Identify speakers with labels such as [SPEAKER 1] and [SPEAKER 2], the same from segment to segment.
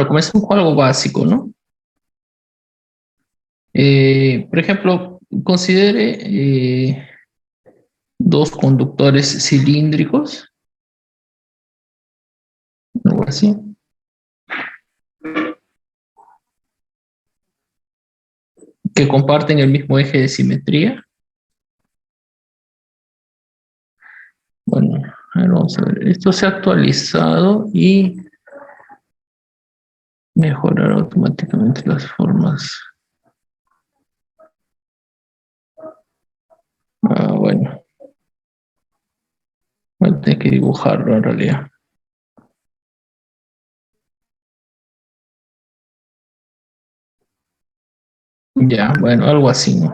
[SPEAKER 1] Bueno, comencemos con algo básico, ¿no? Por ejemplo, considere dos conductores cilíndricos, algo así, que comparten el mismo eje de simetría. Bueno, a ver, vamos a ver. Esto se ha actualizado y mejorar automáticamente las formas. Bueno, voy a tener que dibujarlo en realidad. Ya, bueno, algo así, ¿no?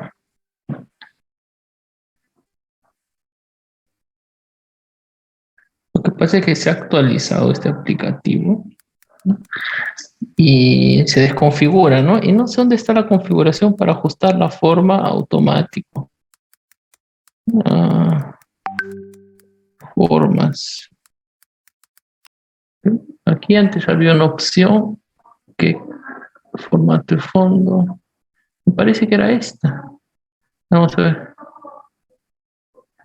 [SPEAKER 1] Lo que pasa es que se ha actualizado este aplicativo, ¿no? Y se desconfigura, ¿no? Y no sé dónde está la configuración para ajustar la forma automático. Ah, formas. Aquí antes había una opción que formato de fondo. Me parece que era esta. Vamos a ver.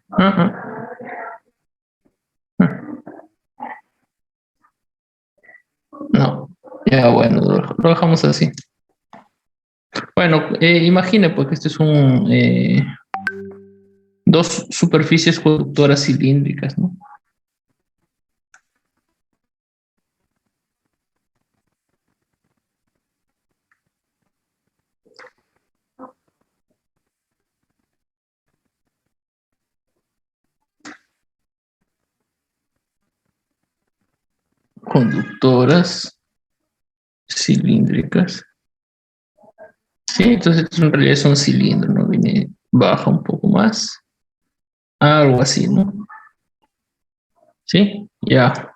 [SPEAKER 1] Ajá. No. Ya, bueno, lo dejamos así. Bueno, imagine pues que este es dos superficies conductoras cilíndricas, ¿no? Conductoras cilíndricas. Sí, entonces en realidad es un cilindro, ¿no? Viene, baja un poco más. Algo así, ¿no? Sí, ya.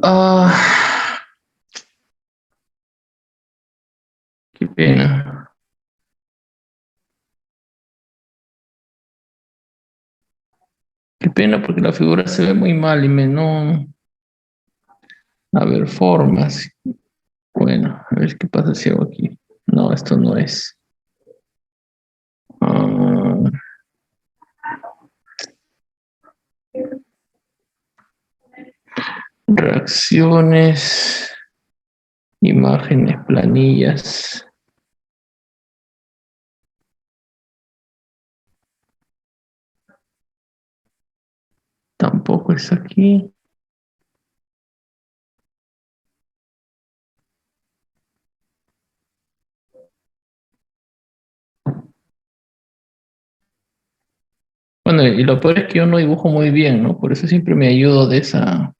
[SPEAKER 1] Ah, qué pena. Qué pena porque la figura se ve muy mal y me no. A ver, formas. Bueno, a ver qué pasa si hago aquí. No, esto no es. Ah, reacciones, imágenes, planillas. Tampoco es aquí. Bueno, y lo peor es que yo no dibujo muy bien, ¿no? Por eso siempre me ayudo de esa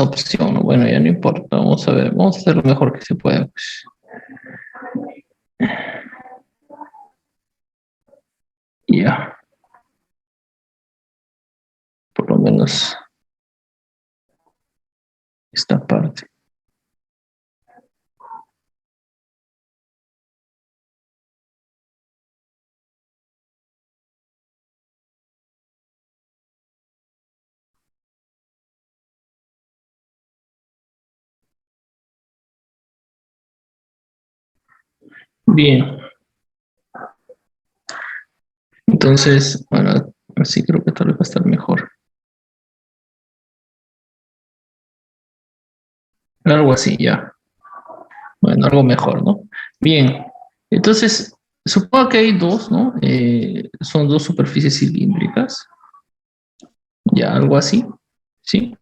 [SPEAKER 1] opción, ¿no? Bueno, ya no importa, vamos a ver, vamos a hacer lo mejor que se pueda, pues. Ya, por lo menos esta parte. Bien, entonces, bueno, así creo que tal vez va a estar mejor. Algo así, ya. Bueno, algo mejor, ¿no? Bien, entonces, supongo que hay dos, ¿no? Son dos superficies cilíndricas, ya, algo así, ¿sí?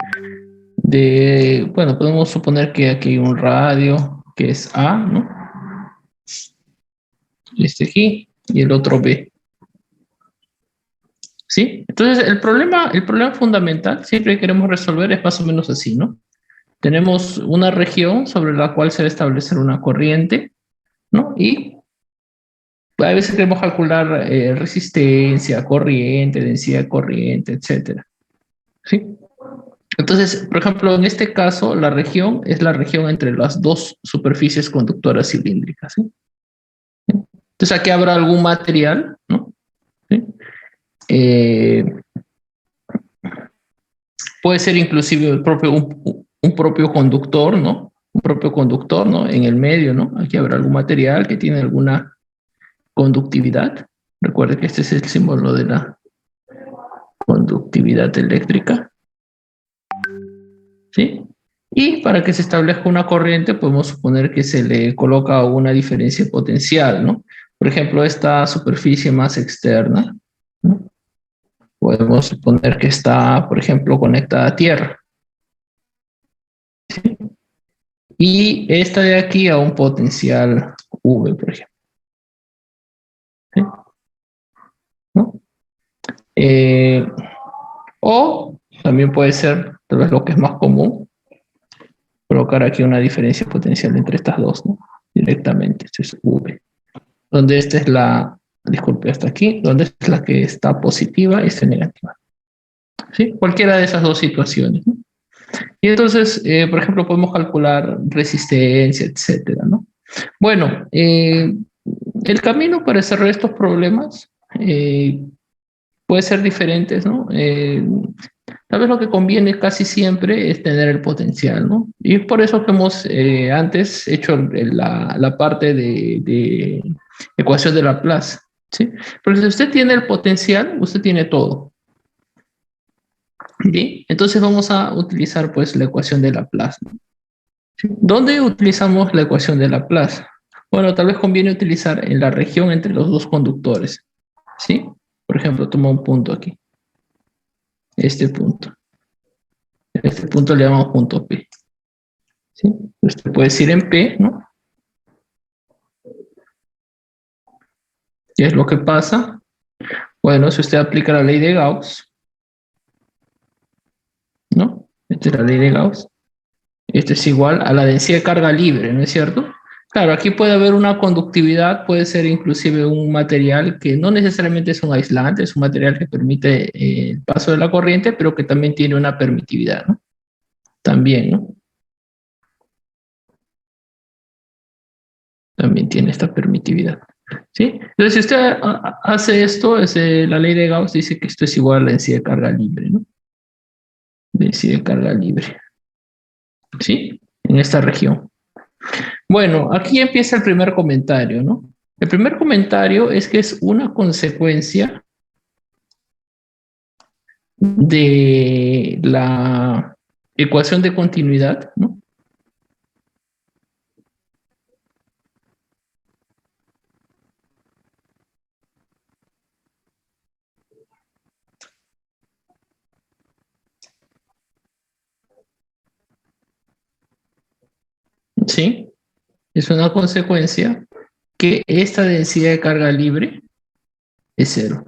[SPEAKER 1] Bueno, podemos suponer que aquí hay un radio que es A, ¿no? Este aquí y el otro B, ¿sí? Entonces, el problema fundamental, siempre que queremos resolver, es más o menos así, ¿no? Tenemos una región sobre la cual se va a establecer una corriente, ¿no? Y a veces queremos calcular resistencia, corriente, densidad de corriente, etcétera, ¿sí? Entonces, por ejemplo, en este caso, la región es la región entre las dos superficies conductoras cilíndricas, ¿sí? Entonces, aquí habrá algún material, ¿no? ¿Sí? Eh, Puede ser inclusive un propio conductor, ¿no? Un propio conductor, ¿no? En el medio, ¿no? Aquí habrá algún material que tiene alguna conductividad. Recuerde que este es el símbolo de la conductividad eléctrica, ¿sí? Y para que se establezca una corriente, podemos suponer que se le coloca una diferencia potencial, ¿no? Por ejemplo, esta superficie más externa, ¿no? Podemos suponer que está, por ejemplo, conectada a tierra, ¿sí? Y esta de aquí a un potencial V, por ejemplo, ¿sí? ¿No? Eh, o también puede ser, tal vez lo que es más común, colocar aquí una diferencia potencial entre estas dos, ¿no? Directamente, esto es V. Donde esta es la, disculpe, hasta aquí, donde esta es la que está positiva y esta negativa. ¿Sí? Cualquiera de esas dos situaciones, ¿no? Y entonces, por ejemplo, podemos calcular resistencia, etcétera, ¿no? Bueno, el camino para desarrollar estos problemas puede ser diferentes, ¿no? Tal vez lo que conviene casi siempre es tener el potencial, ¿no? Y es por eso que hemos antes hecho la parte de ecuación de Laplace, ¿sí? Porque si usted tiene el potencial, usted tiene todo, ¿sí? Entonces vamos a utilizar pues la ecuación de Laplace, ¿no? ¿Sí? ¿Dónde utilizamos la ecuación de Laplace? Bueno, tal vez conviene utilizar en la región entre los dos conductores, ¿sí? Por ejemplo, toma un punto aquí, este punto. Este punto le llamamos punto P, ¿sí? Usted puede decir en P, ¿no? ¿Qué es lo que pasa? Bueno, si usted aplica la ley de Gauss, ¿no? Esta es la ley de Gauss. Esto es igual a la densidad de carga libre, ¿no es cierto? Claro, aquí puede haber una conductividad, puede ser inclusive un material que no necesariamente es un aislante, es un material que permite el paso de la corriente, pero que también tiene una permitividad, ¿no? También, ¿no? También tiene esta permitividad, ¿sí? Entonces, si usted hace esto, la ley de Gauss dice que esto es igual a la densidad de carga libre, ¿no? Densidad de carga libre, ¿sí? En esta región. Bueno, aquí empieza el primer comentario, ¿no? El primer comentario es que es una consecuencia de la ecuación de continuidad, ¿no? Sí, es una consecuencia que esta densidad de carga libre es cero.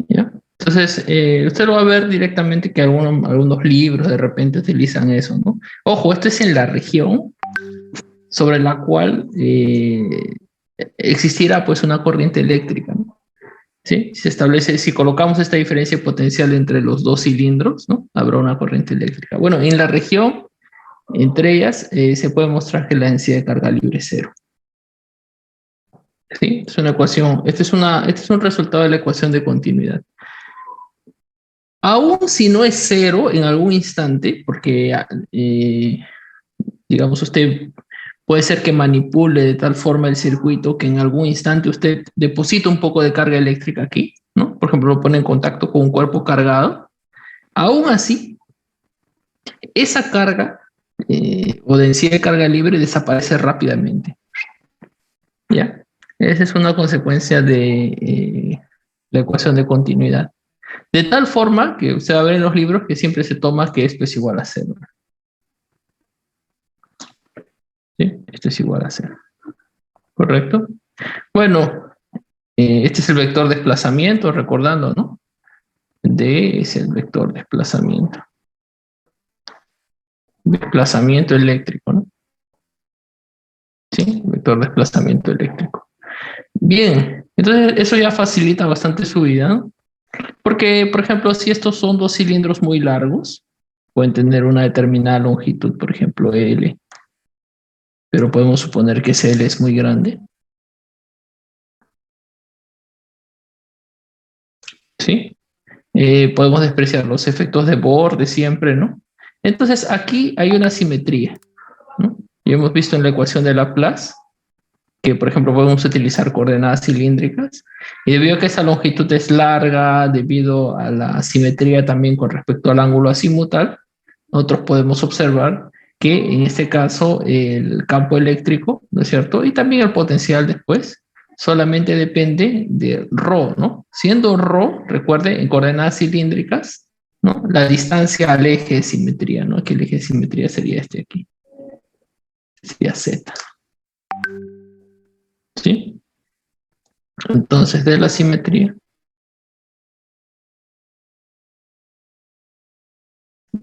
[SPEAKER 1] ¿Ya? Entonces, usted lo va a ver directamente que algunos libros de repente utilizan eso, ¿no? Ojo, esto es en la región sobre la cual existirá pues una corriente eléctrica, ¿no? ¿Sí? Se establece, si colocamos esta diferencia potencial entre los dos cilindros, ¿no? Habrá una corriente eléctrica. Bueno, en la región, entre ellas, se puede mostrar que la densidad de carga libre es cero. ¿Sí? Es una ecuación, este es un resultado de la ecuación de continuidad. Aún si no es cero en algún instante, porque digamos usted puede ser que manipule de tal forma el circuito que en algún instante usted deposita un poco de carga eléctrica aquí, ¿no? Por ejemplo, lo pone en contacto con un cuerpo cargado. Aún así, esa carga o densidad de carga libre desaparece rápidamente, ¿ya? Esa es una consecuencia de la ecuación de continuidad. De tal forma que usted va a ver en los libros que siempre se toma que esto es igual a cero, ¿sí? Esto es igual a cero, ¿correcto? Bueno, este es el vector de desplazamiento, recordando, ¿no? D es el vector de desplazamiento. Desplazamiento eléctrico, ¿no? Sí, vector de desplazamiento eléctrico. Bien, entonces eso ya facilita bastante su vida, ¿no? Porque, por ejemplo, si estos son dos cilindros muy largos, pueden tener una determinada longitud, por ejemplo, L, pero podemos suponer que ese L es muy grande, ¿sí? Podemos despreciar los efectos de borde siempre, ¿no? Entonces aquí hay una simetría, ¿no? Y hemos visto en la ecuación de Laplace que, por ejemplo, podemos utilizar coordenadas cilíndricas, y debido a que esa longitud es larga, debido a la simetría también con respecto al ángulo azimutal, nosotros podemos observar que en este caso el campo eléctrico, ¿no es cierto? Y también el potencial después, solamente depende de ρ, ¿no? Siendo ρ, recuerde, en coordenadas cilíndricas, ¿no? La distancia al eje de simetría, ¿no? Que el eje de simetría sería este aquí, sería z, ¿sí? Entonces, de la simetría,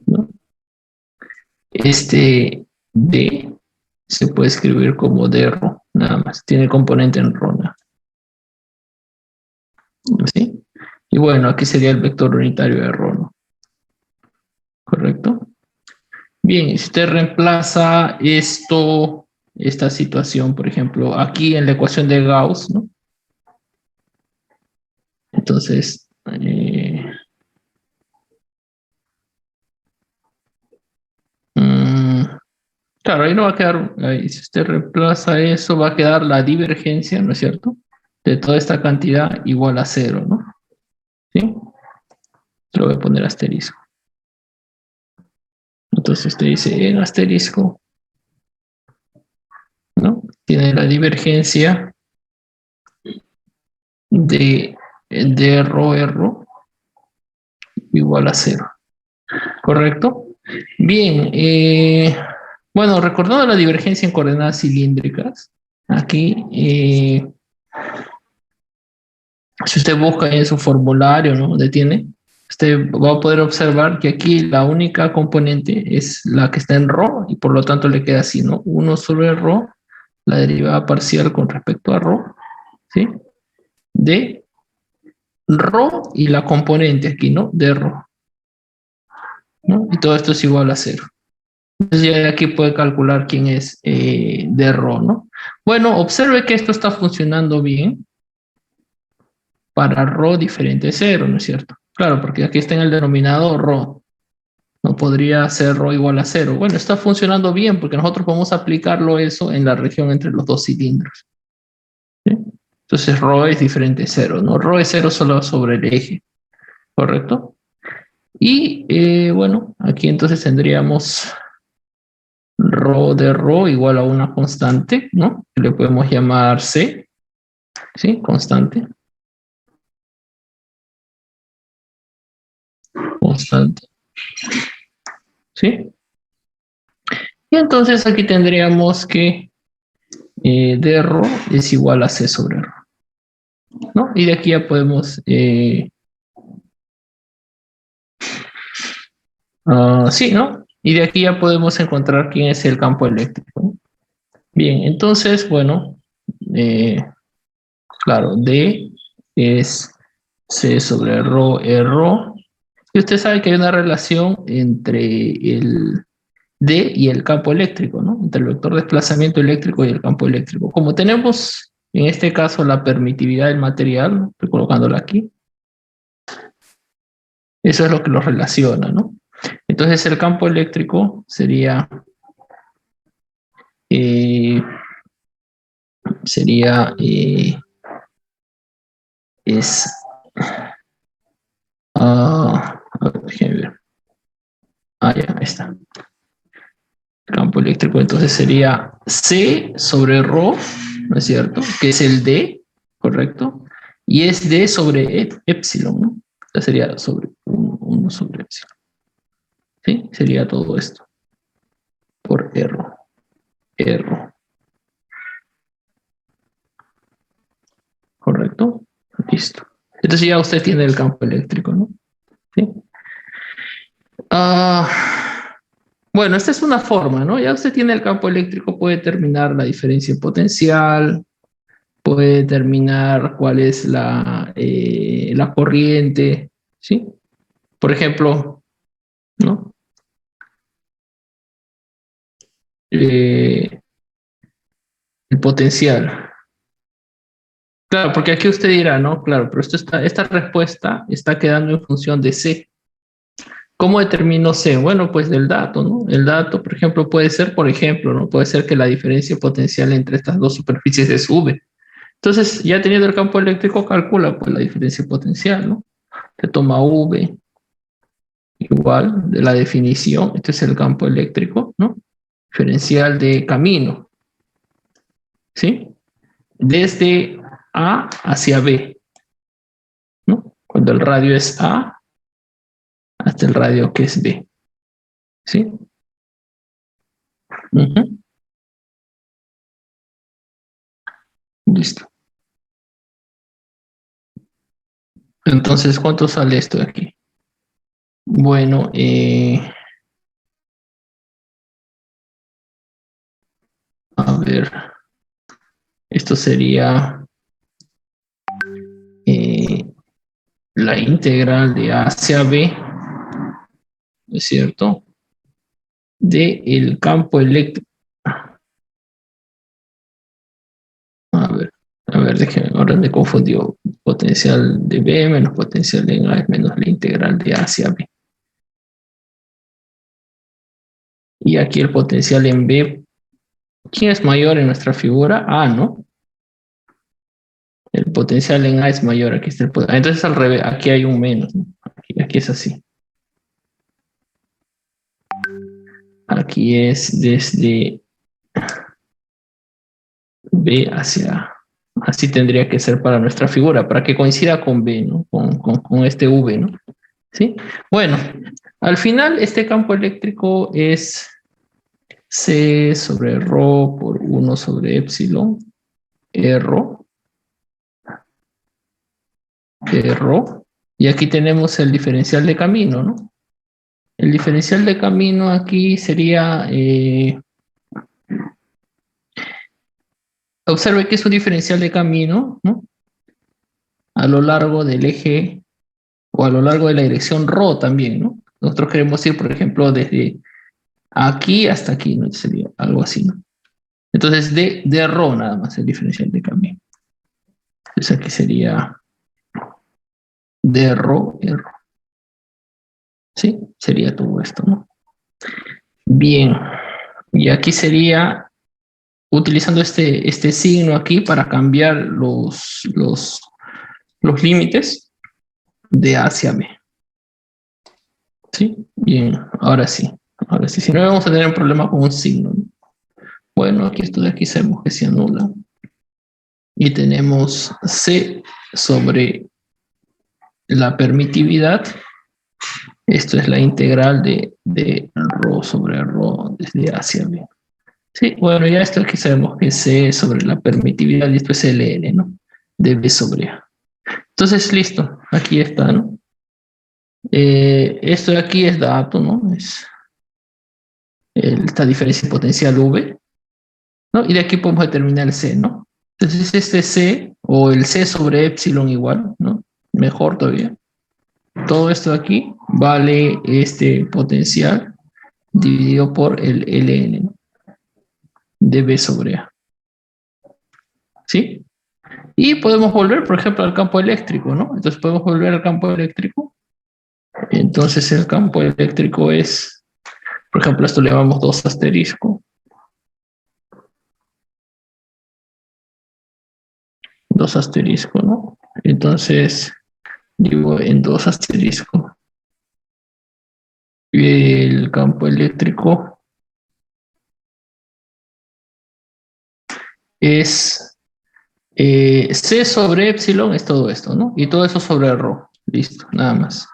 [SPEAKER 1] ¿no? Este D se puede escribir como d ρ, nada más. Tiene componente en ρ, ¿no? ¿Sí? Y bueno, aquí sería el vector unitario de ρ, ¿no? ¿Correcto? Bien, si usted reemplaza esto, esta situación, por ejemplo, aquí en la ecuación de Gauss, ¿no? Entonces, mm, claro, ahí no va a quedar, ahí, si usted reemplaza eso, va a quedar la divergencia, ¿no es cierto? De toda esta cantidad igual a cero, ¿no? ¿Sí? Lo voy a poner asterisco. Entonces usted dice en asterisco, ¿no? Tiene la divergencia de rho igual a cero, ¿correcto? Bien, bueno, recordando la divergencia en coordenadas cilíndricas, aquí, si usted busca en su formulario, ¿no? Donde tiene, usted va a poder observar que aquí la única componente es la que está en ρ y por lo tanto le queda así, ¿no? 1 sobre ρ, la derivada parcial con respecto a ρ, ¿sí? De ρ y la componente aquí, ¿no? De ρ, ¿no? Y todo esto es igual a cero. Entonces ya de aquí puede calcular quién es de ρ, ¿no? Bueno, observe que esto está funcionando bien para ρ diferente de cero, ¿no es cierto? Claro, porque aquí está en el denominador ρ. No podría ser ρ igual a cero. Bueno, está funcionando bien porque nosotros podemos aplicarlo eso en la región entre los dos cilindros, ¿sí? Entonces ρ es diferente de cero, ¿no? Ρ es cero solo sobre el eje, ¿correcto? Y bueno, aquí entonces tendríamos ρ de ρ igual a una constante, ¿no? Que le podemos llamar C, ¿sí? Constante, constante, ¿sí? Y entonces aquí tendríamos que d ρ es igual a C sobre ρ, ¿no? Y de aquí ya podemos, sí, ¿no? Y de aquí ya podemos encontrar quién es el campo eléctrico, ¿no? Bien, entonces, bueno, eh, claro, D es C sobre ρ, E ρ. Y usted sabe que hay una relación entre el D y el campo eléctrico, ¿no? Entre el vector de desplazamiento eléctrico y el campo eléctrico. Como tenemos en este caso la permitividad del material, estoy colocándola aquí, eso es lo que los relaciona, ¿no? Entonces el campo eléctrico sería, eh, sería, es, déjeme ver. Ya, ahí está. Campo eléctrico, entonces sería C sobre ρ, ¿no es cierto? Que es el D, ¿correcto? Y es D sobre epsilon, ¿no? Entonces sería sobre 1 sobre epsilon. ¿Sí? Sería todo esto por R, ¿correcto? Listo. Entonces ya usted tiene el campo eléctrico, ¿no? ¿Sí? Ah, bueno, esta es una forma, ¿no? Ya usted tiene el campo eléctrico, puede determinar la diferencia en potencial, puede determinar cuál es la corriente, ¿sí? Por ejemplo, ¿no? El potencial, Claro, porque aquí usted dirá, ¿no? Claro, pero esta respuesta está quedando en función de C. ¿Cómo determino C? Bueno, pues del dato, ¿no? El dato, por ejemplo, puede ser, por ejemplo, ¿no? Puede ser que la diferencia potencial entre estas dos superficies es V. Entonces, ya teniendo el campo eléctrico, calcula pues la diferencia potencial, ¿no? Se toma V igual de la definición, este es el campo eléctrico, ¿no? Diferencial de camino, ¿sí? Desde A hacia B, ¿no? Cuando el radio es A hasta el radio que es B, ¿sí? Ujú. Listo. Entonces, ¿cuánto sale esto de aquí? Bueno, a ver, esto sería eh, la integral de A hacia B, ¿no es cierto? De el campo eléctrico. A ver, déjeme, ahora me confundió. Potencial de B menos potencial de A es menos la integral de A hacia B. Y aquí el potencial en B, ¿quién es mayor en nuestra figura? A, ¿no? El potencial en A es mayor, aquí está el potencial. Entonces al revés, aquí hay un menos, ¿no? Aquí es así. Aquí es desde B hacia A. Así tendría que ser para nuestra figura, para que coincida con B, ¿no? Con este V, ¿no? ¿Sí? Bueno, al final este campo eléctrico es C sobre rho por 1 sobre epsilon, rho, rho. Y aquí tenemos el diferencial de camino, ¿no? El diferencial de camino aquí sería, observe que es un diferencial de camino, ¿no? A lo largo del eje o a lo largo de la dirección rho también, ¿no? Nosotros queremos ir, por ejemplo, desde aquí hasta aquí, ¿no? Sería algo así, ¿no? Entonces, de rho nada más el diferencial de camino. Entonces aquí sería de rho, rho. ¿Sí? Sería todo esto, ¿no? Bien. Y aquí sería utilizando este signo aquí para cambiar los límites de A hacia B. ¿Sí? Bien, ahora sí. Ahora sí, si no vamos a tener un problema con un signo, ¿no? Bueno, aquí esto de aquí sabemos que se anula. Y tenemos C sobre la permitividad. Esto es la integral de rho sobre rho desde A hacia B. Sí, bueno, ya esto aquí sabemos que C sobre la permitividad y esto es Ln, ¿no? De B sobre A. Entonces, listo, aquí está, ¿no? Esto de aquí es dato, ¿no? Es esta diferencia potencial V, ¿no? Y de aquí podemos determinar el C, ¿no? Entonces, este C, o el C sobre epsilon igual, ¿no? Mejor todavía. Todo esto de aquí vale este potencial dividido por el Ln, ¿no? De B sobre A. ¿Sí? Y podemos volver, por ejemplo, al campo eléctrico, ¿no? Entonces podemos volver al campo eléctrico. Entonces el campo eléctrico es, por ejemplo, esto le llamamos 2 asterisco. 2 asterisco, ¿no? Entonces, digo en 2 asterisco. El campo eléctrico es C sobre epsilon, es todo esto, ¿no? Y todo eso sobre rho. Listo, nada más.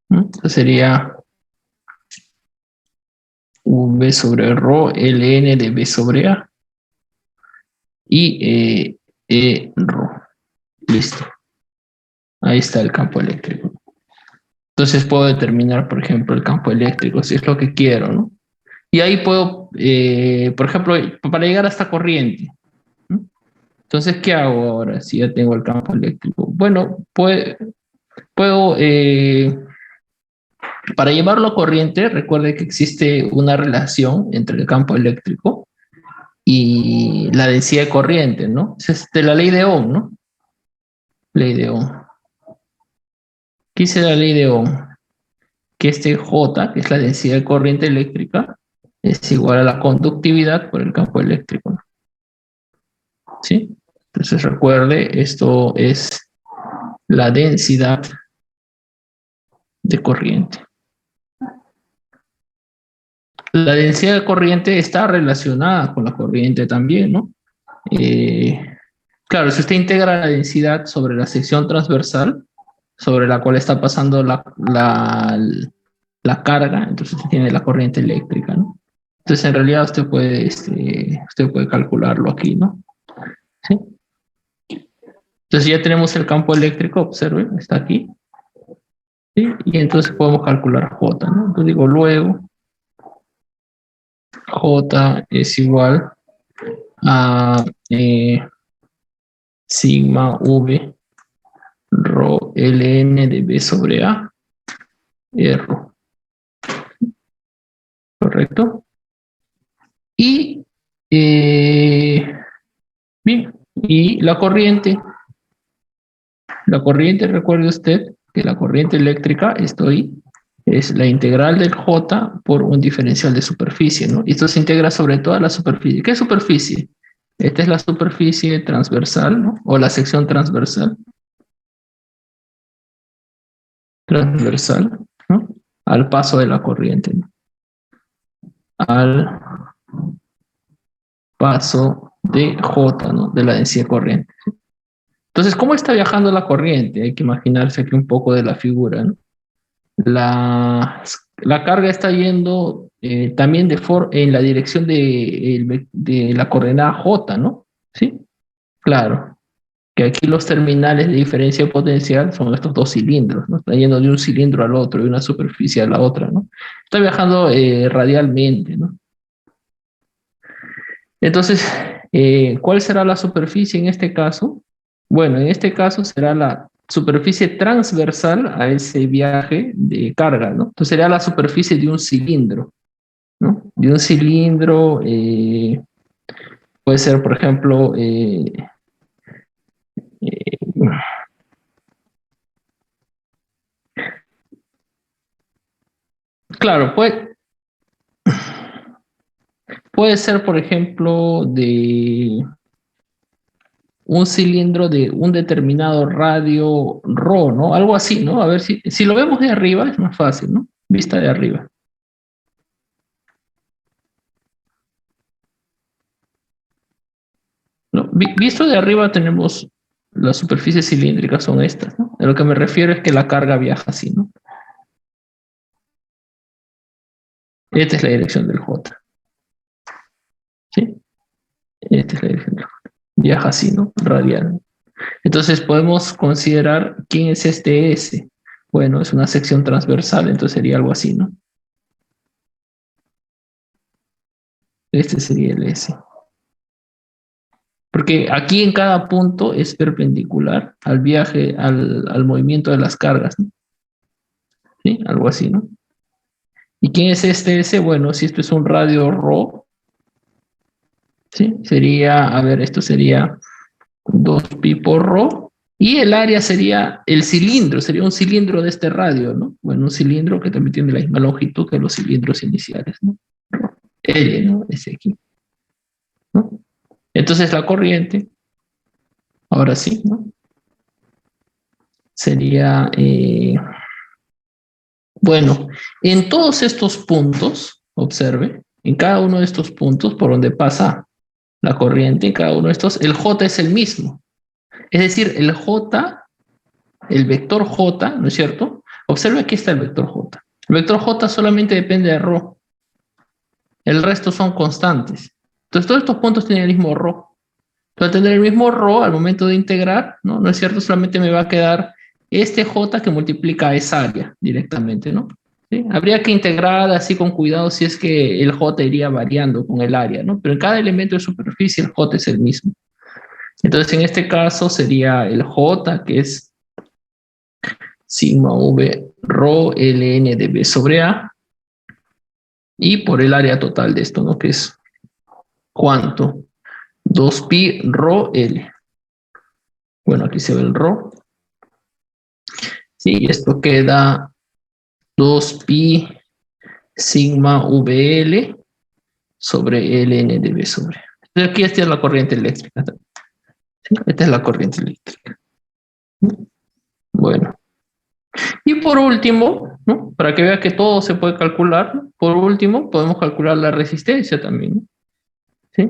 [SPEAKER 1] Entonces sería V sobre rho, Ln de B sobre A y rho. Listo. Ahí está el campo eléctrico. Entonces puedo determinar, por ejemplo, el campo eléctrico, si es lo que quiero, ¿no? Y ahí puedo, por ejemplo, para llegar a esta corriente, ¿no? Entonces, ¿qué hago ahora si ya tengo el campo eléctrico? Bueno, puedo para llevarlo a corriente, recuerde que existe una relación entre el campo eléctrico y la densidad de corriente, ¿no? Es de la ley de Ohm, ¿no? Ley de Ohm. ¿Qué dice la ley de Ohm? Que este J, que es la densidad de corriente eléctrica, es igual a la conductividad por el campo eléctrico, ¿no? ¿Sí? Entonces recuerde, esto es la densidad de corriente. La densidad de corriente está relacionada con la corriente también, ¿no? Claro, si usted integra la densidad sobre la sección transversal, sobre la cual está pasando la carga, entonces usted tiene la corriente eléctrica, ¿no? Entonces, en realidad, usted puede calcularlo aquí, ¿no? ¿Sí? Entonces, ya tenemos el campo eléctrico, observe, está aquí, ¿sí? Y entonces podemos calcular J, ¿no? Entonces digo, luego, J es igual a sigma V rho ln de B sobre A, R, ¿correcto? Y, bien, y recuerde usted que la corriente eléctrica, es la integral del J por un diferencial de superficie, ¿no? Y esto se integra sobre toda la superficie. ¿Qué superficie? Esta es la superficie transversal, ¿no? O la sección transversal. Transversal, ¿no? Al paso de la corriente, ¿no? Al paso de J, ¿no? De la densidad corriente. Entonces, ¿cómo está viajando la corriente? Hay que imaginarse aquí un poco de la figura, ¿no? La carga está yendo también en la dirección de la coordenada J, ¿no? ¿Sí? Claro, que aquí los terminales de diferencia potencial son estos dos cilindros, ¿no? Están yendo de un cilindro al otro, de una superficie a la otra, ¿no? Está viajando radialmente, ¿no? Entonces, ¿cuál será la superficie en este caso? Bueno, en este caso será la superficie transversal a ese viaje de carga, ¿no? Entonces sería la superficie de un cilindro, ¿no? De un cilindro, puede ser, por ejemplo, eh, claro, puede ser, por ejemplo, de un cilindro de un determinado radio ρ, ¿no? Algo así, ¿no? A ver si lo vemos de arriba es más fácil, ¿no? Vista de arriba. ¿No? Visto de arriba tenemos las superficies cilíndricas son estas, ¿no? A lo que me refiero es que la carga viaja así, ¿no? Esta es la dirección del J, ¿sí? Esta es la dirección del J. Viaja así, ¿no? Radial. Entonces podemos considerar quién es este S. Bueno, es una sección transversal, entonces sería algo así, ¿no? Este sería el S. Porque aquí en cada punto es perpendicular al viaje, al movimiento de las cargas, ¿no? ¿Sí? Algo así, ¿no? ¿Y quién es este S? Bueno, si esto es un radio ρ, ¿sí? Sería, a ver, esto sería 2pi por ρ, y el área sería el cilindro, sería un cilindro de este radio, ¿no? Bueno, un cilindro que también tiene la misma longitud que los cilindros iniciales, ¿no? L, ¿no? Ese aquí, ¿no? Entonces la corriente, ahora sí, ¿no? Sería, bueno, en todos estos puntos, observe, en cada uno de estos puntos por donde pasa la corriente, en cada uno de estos, el J es el mismo. Es decir, el J, el vector J, ¿no es cierto? Observe, aquí está el vector J. El vector J solamente depende de ρ. El resto son constantes. Entonces, todos estos puntos tienen el mismo ρ. Entonces, tener el mismo ρ al momento de integrar, ¿no? ¿No es cierto? Solamente me va a quedar este J que multiplica esa área directamente, ¿no? ¿Sí? Habría que integrar así con cuidado si es que el J iría variando con el área, ¿no? Pero en cada elemento de superficie el J es el mismo. Entonces, en este caso sería el J, que es sigma V rho ln de B sobre A, y por el área total de esto, ¿no? Que es ¿cuánto? 2pi rho L. Bueno, aquí se ve el rho. Y esto queda 2pi sigma VL sobre ln de B sobre A. Entonces aquí esta es la corriente eléctrica. ¿Sí? Esta es la corriente eléctrica. Bueno. Y por último, ¿no? Para que vea que todo se puede calcular, ¿no? Por último, podemos calcular la resistencia también, ¿no? ¿Sí?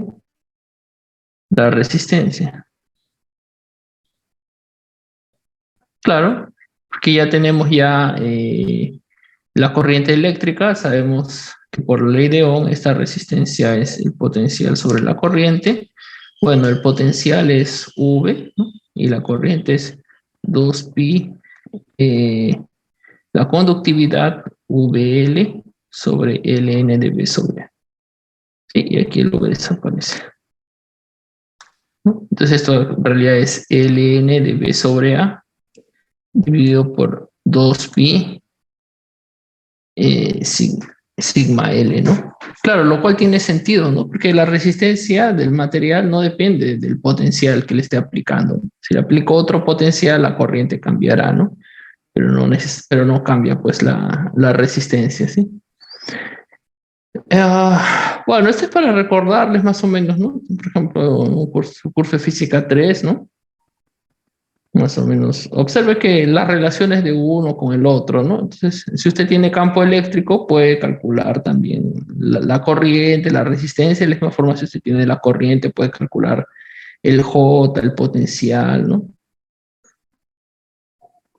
[SPEAKER 1] La resistencia. Claro, porque ya tenemos ya la corriente eléctrica, sabemos que por la ley de Ohm esta resistencia es el potencial sobre la corriente. Bueno, el potencial es V, ¿no? Y la corriente es 2pi, la conductividad VL sobre ln de B sobre A. Sí, y aquí el V desaparece, ¿no? Entonces esto en realidad es ln de B sobre A dividido por 2pi sigma L, ¿no? Claro, lo cual tiene sentido, ¿no? Porque la resistencia del material no depende del potencial que le esté aplicando. Si le aplico otro potencial, la corriente cambiará, ¿no? Pero no cambia, pues, la resistencia, ¿sí? Bueno, esto es para recordarles más o menos, ¿no? Por ejemplo, un curso de física 3, ¿no? Más o menos. Observe que las relaciones de uno con el otro, ¿no? Entonces, si usted tiene campo eléctrico, puede calcular también la corriente, la resistencia. De la misma forma, si usted tiene la corriente, puede calcular el J, el potencial, ¿no?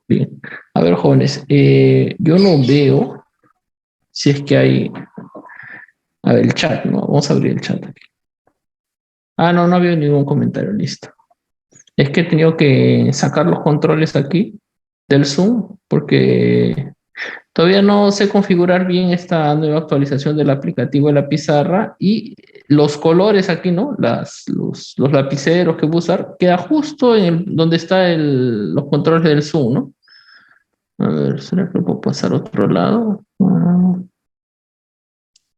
[SPEAKER 1] Bien. A ver, jóvenes, yo no veo si es que hay. A ver, el chat, ¿no? Vamos a abrir el chat aquí. Ah, no, no había ningún comentario, listo. Es que he tenido que sacar los controles aquí del Zoom porque todavía no sé configurar bien esta nueva actualización del aplicativo de la pizarra y los colores aquí, ¿no? Los lapiceros que voy a usar, queda justo donde están los controles del Zoom, ¿no? A ver, ¿será que puedo pasar a otro lado? No,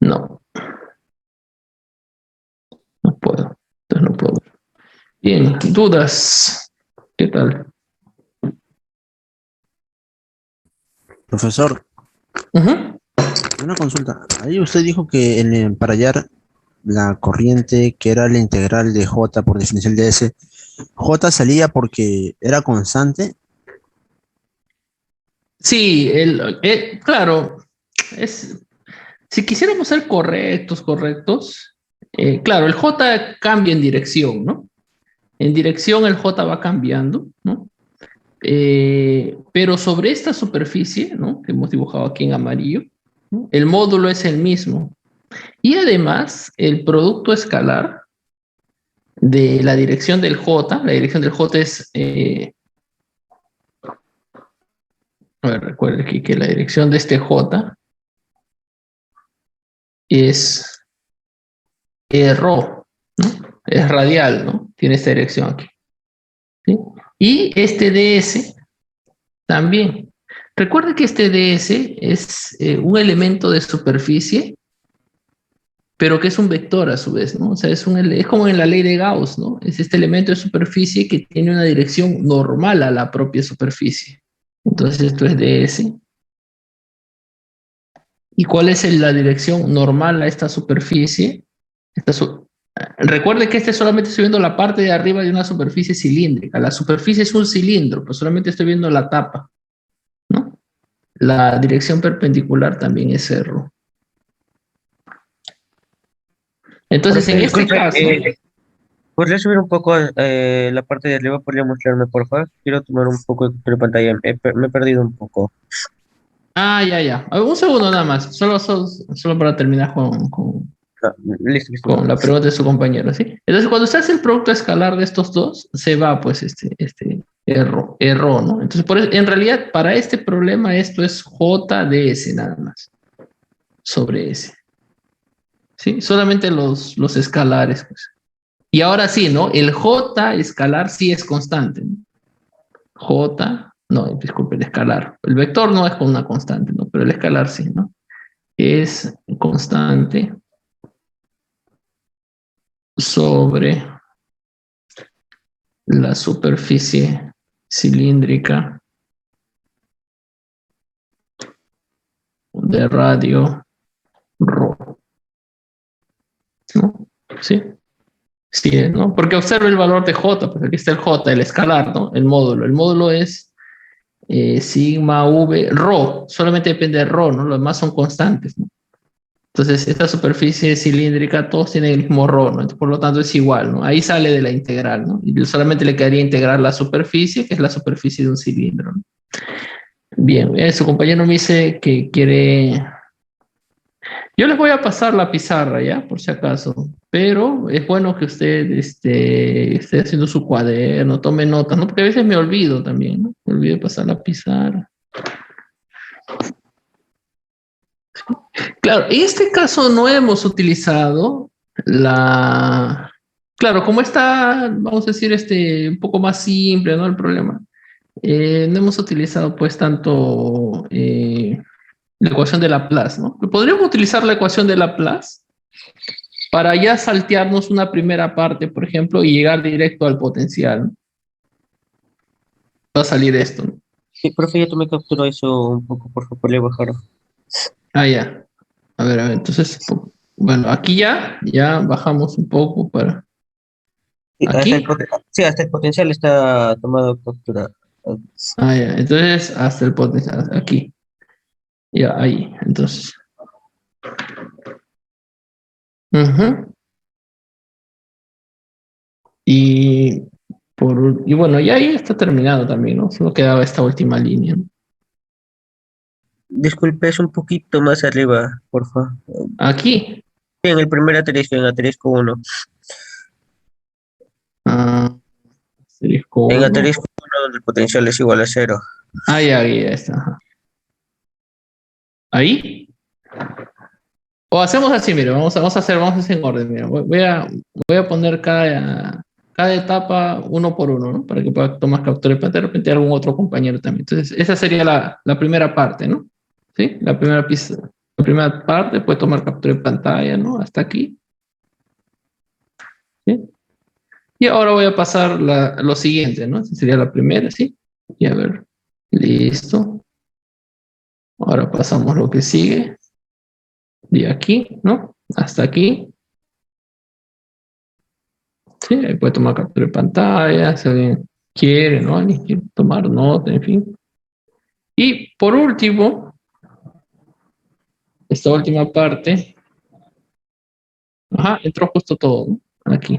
[SPEAKER 1] no puedo. Entonces no puedo. Bien, dudas. ¿Qué tal?
[SPEAKER 2] Profesor,
[SPEAKER 1] Ujú.
[SPEAKER 2] una consulta. Ahí usted dijo que para hallar la corriente que era la integral de J por definición de S, J salía porque era constante.
[SPEAKER 1] Sí, claro, es, si quisiéramos ser correctos, claro, el J cambia en dirección, ¿no? En dirección el J va cambiando, ¿no? Pero sobre esta superficie, ¿no? Que hemos dibujado aquí en amarillo, ¿no? El módulo es el mismo. Y además, el producto escalar de la dirección del J, la dirección del J es, a ver, recuerde aquí que la dirección de este J es rho, ¿no? Es radial, ¿no? Tiene esta dirección aquí, ¿sí? Y este ds también. Recuerde que este ds es un elemento de superficie, pero que es un vector a su vez, ¿no? O sea, es como en la ley de Gauss, ¿no? Es este elemento de superficie que tiene una dirección normal a la propia superficie. Entonces esto es ds. ¿Y cuál es la dirección normal a esta superficie? Esta su Recuerde que solamente estoy viendo la parte de arriba de una superficie cilíndrica. La superficie es un cilindro, pero solamente estoy viendo la tapa, ¿no? La dirección perpendicular también es cerro. Entonces,
[SPEAKER 3] Profe,
[SPEAKER 1] en este
[SPEAKER 3] disculpe,
[SPEAKER 1] caso,
[SPEAKER 3] ¿podría subir un poco la parte de arriba? ¿Podría mostrarme, por favor? Quiero tomar un poco de pantalla. Me he perdido un poco.
[SPEAKER 1] ya. A ver, un segundo nada más, solo para terminar
[SPEAKER 3] Ah, listo, listo.
[SPEAKER 1] con la pregunta de su compañero, ¿sí? Entonces, cuando se hace el producto escalar de estos dos, se va pues error, ¿no? Entonces, en realidad, para este problema, esto es JDS nada más, sobre S, ¿sí? Solamente los escalares, pues. Y ahora sí, ¿no? El J escalar sí es constante, ¿no? J, no, disculpe, el escalar. El vector no es con una constante, ¿no? Pero el escalar sí, ¿no? Es constante sobre la superficie cilíndrica de radio Rho, ¿no? ¿Sí? Sí, ¿no? Porque observe el valor de J, pues aquí está el J, el escalar, ¿no? El módulo. El módulo es sigma V, Rho, solamente depende de Rho, ¿no? Los demás son constantes, ¿no? Entonces, esta superficie cilíndrica, todos tienen el mismo Rho, ¿no? Entonces, por lo tanto, es igual, ¿no? Ahí sale de la integral, ¿no? Y solamente le quedaría integrar la superficie, que es la superficie de un cilindro, ¿no? Bien, su compañero me dice que quiere. Yo les voy a pasar la pizarra, ¿ya? Por si acaso. Pero es bueno que usted esté haciendo su cuaderno, tome notas, ¿no? Porque a veces me olvido también, ¿no? Me olvido de pasar la pizarra. Claro, en este caso no hemos utilizado la. Claro, como está, vamos a decir, un poco más simple, ¿no? El problema. No hemos utilizado, pues, tanto la ecuación de Laplace, ¿no? Podríamos utilizar la ecuación de Laplace para ya saltearnos una primera parte, por ejemplo, y llegar directo al potencial, ¿no? Va a salir esto, ¿no?
[SPEAKER 3] Sí, profe, ya tomé captura eso un poco, por favor, le bajaron.
[SPEAKER 1] Ah, ya. A ver, entonces, bueno, aquí ya bajamos un poco para
[SPEAKER 3] Sí,
[SPEAKER 1] aquí.
[SPEAKER 3] sí, hasta el potencial está tomado captura.
[SPEAKER 1] Ah, ya. Entonces, hasta el potencial, aquí. Ya, ahí. Entonces. Ujú. Y, y bueno, ya ahí está terminado también, ¿no? Solo quedaba esta última línea, ¿no?
[SPEAKER 3] Disculpe, es un poquito más arriba, por favor.
[SPEAKER 1] Aquí.
[SPEAKER 3] En el primer asterisco, en asterisco uno.
[SPEAKER 1] Ah, asterisco
[SPEAKER 3] En
[SPEAKER 1] 1.
[SPEAKER 3] asterisco uno, donde el potencial es igual a cero.
[SPEAKER 1] Ah, ya está. Ajá. Ahí. O hacemos así, mire, vamos a hacer en orden. Mira, voy a poner cada etapa uno por uno, ¿no? Para que pueda tomar captura de pantalla, de repente algún otro compañero también. Entonces, esa sería la primera parte, ¿no? ¿Sí? La primera pista, la primera parte puede tomar captura de pantalla, ¿no? Hasta aquí. ¿Sí? Y ahora voy a pasar lo siguiente, ¿no? Esa sería la primera, ¿sí? Y a ver, listo. Ahora pasamos lo que sigue. De aquí, ¿no? Hasta aquí. Sí, ahí puede tomar captura de pantalla, si alguien quiere, ¿no? Alguien quiere tomar nota, en fin. Y por último, esta última parte, ajá, entró justo todo, ¿no? Aquí.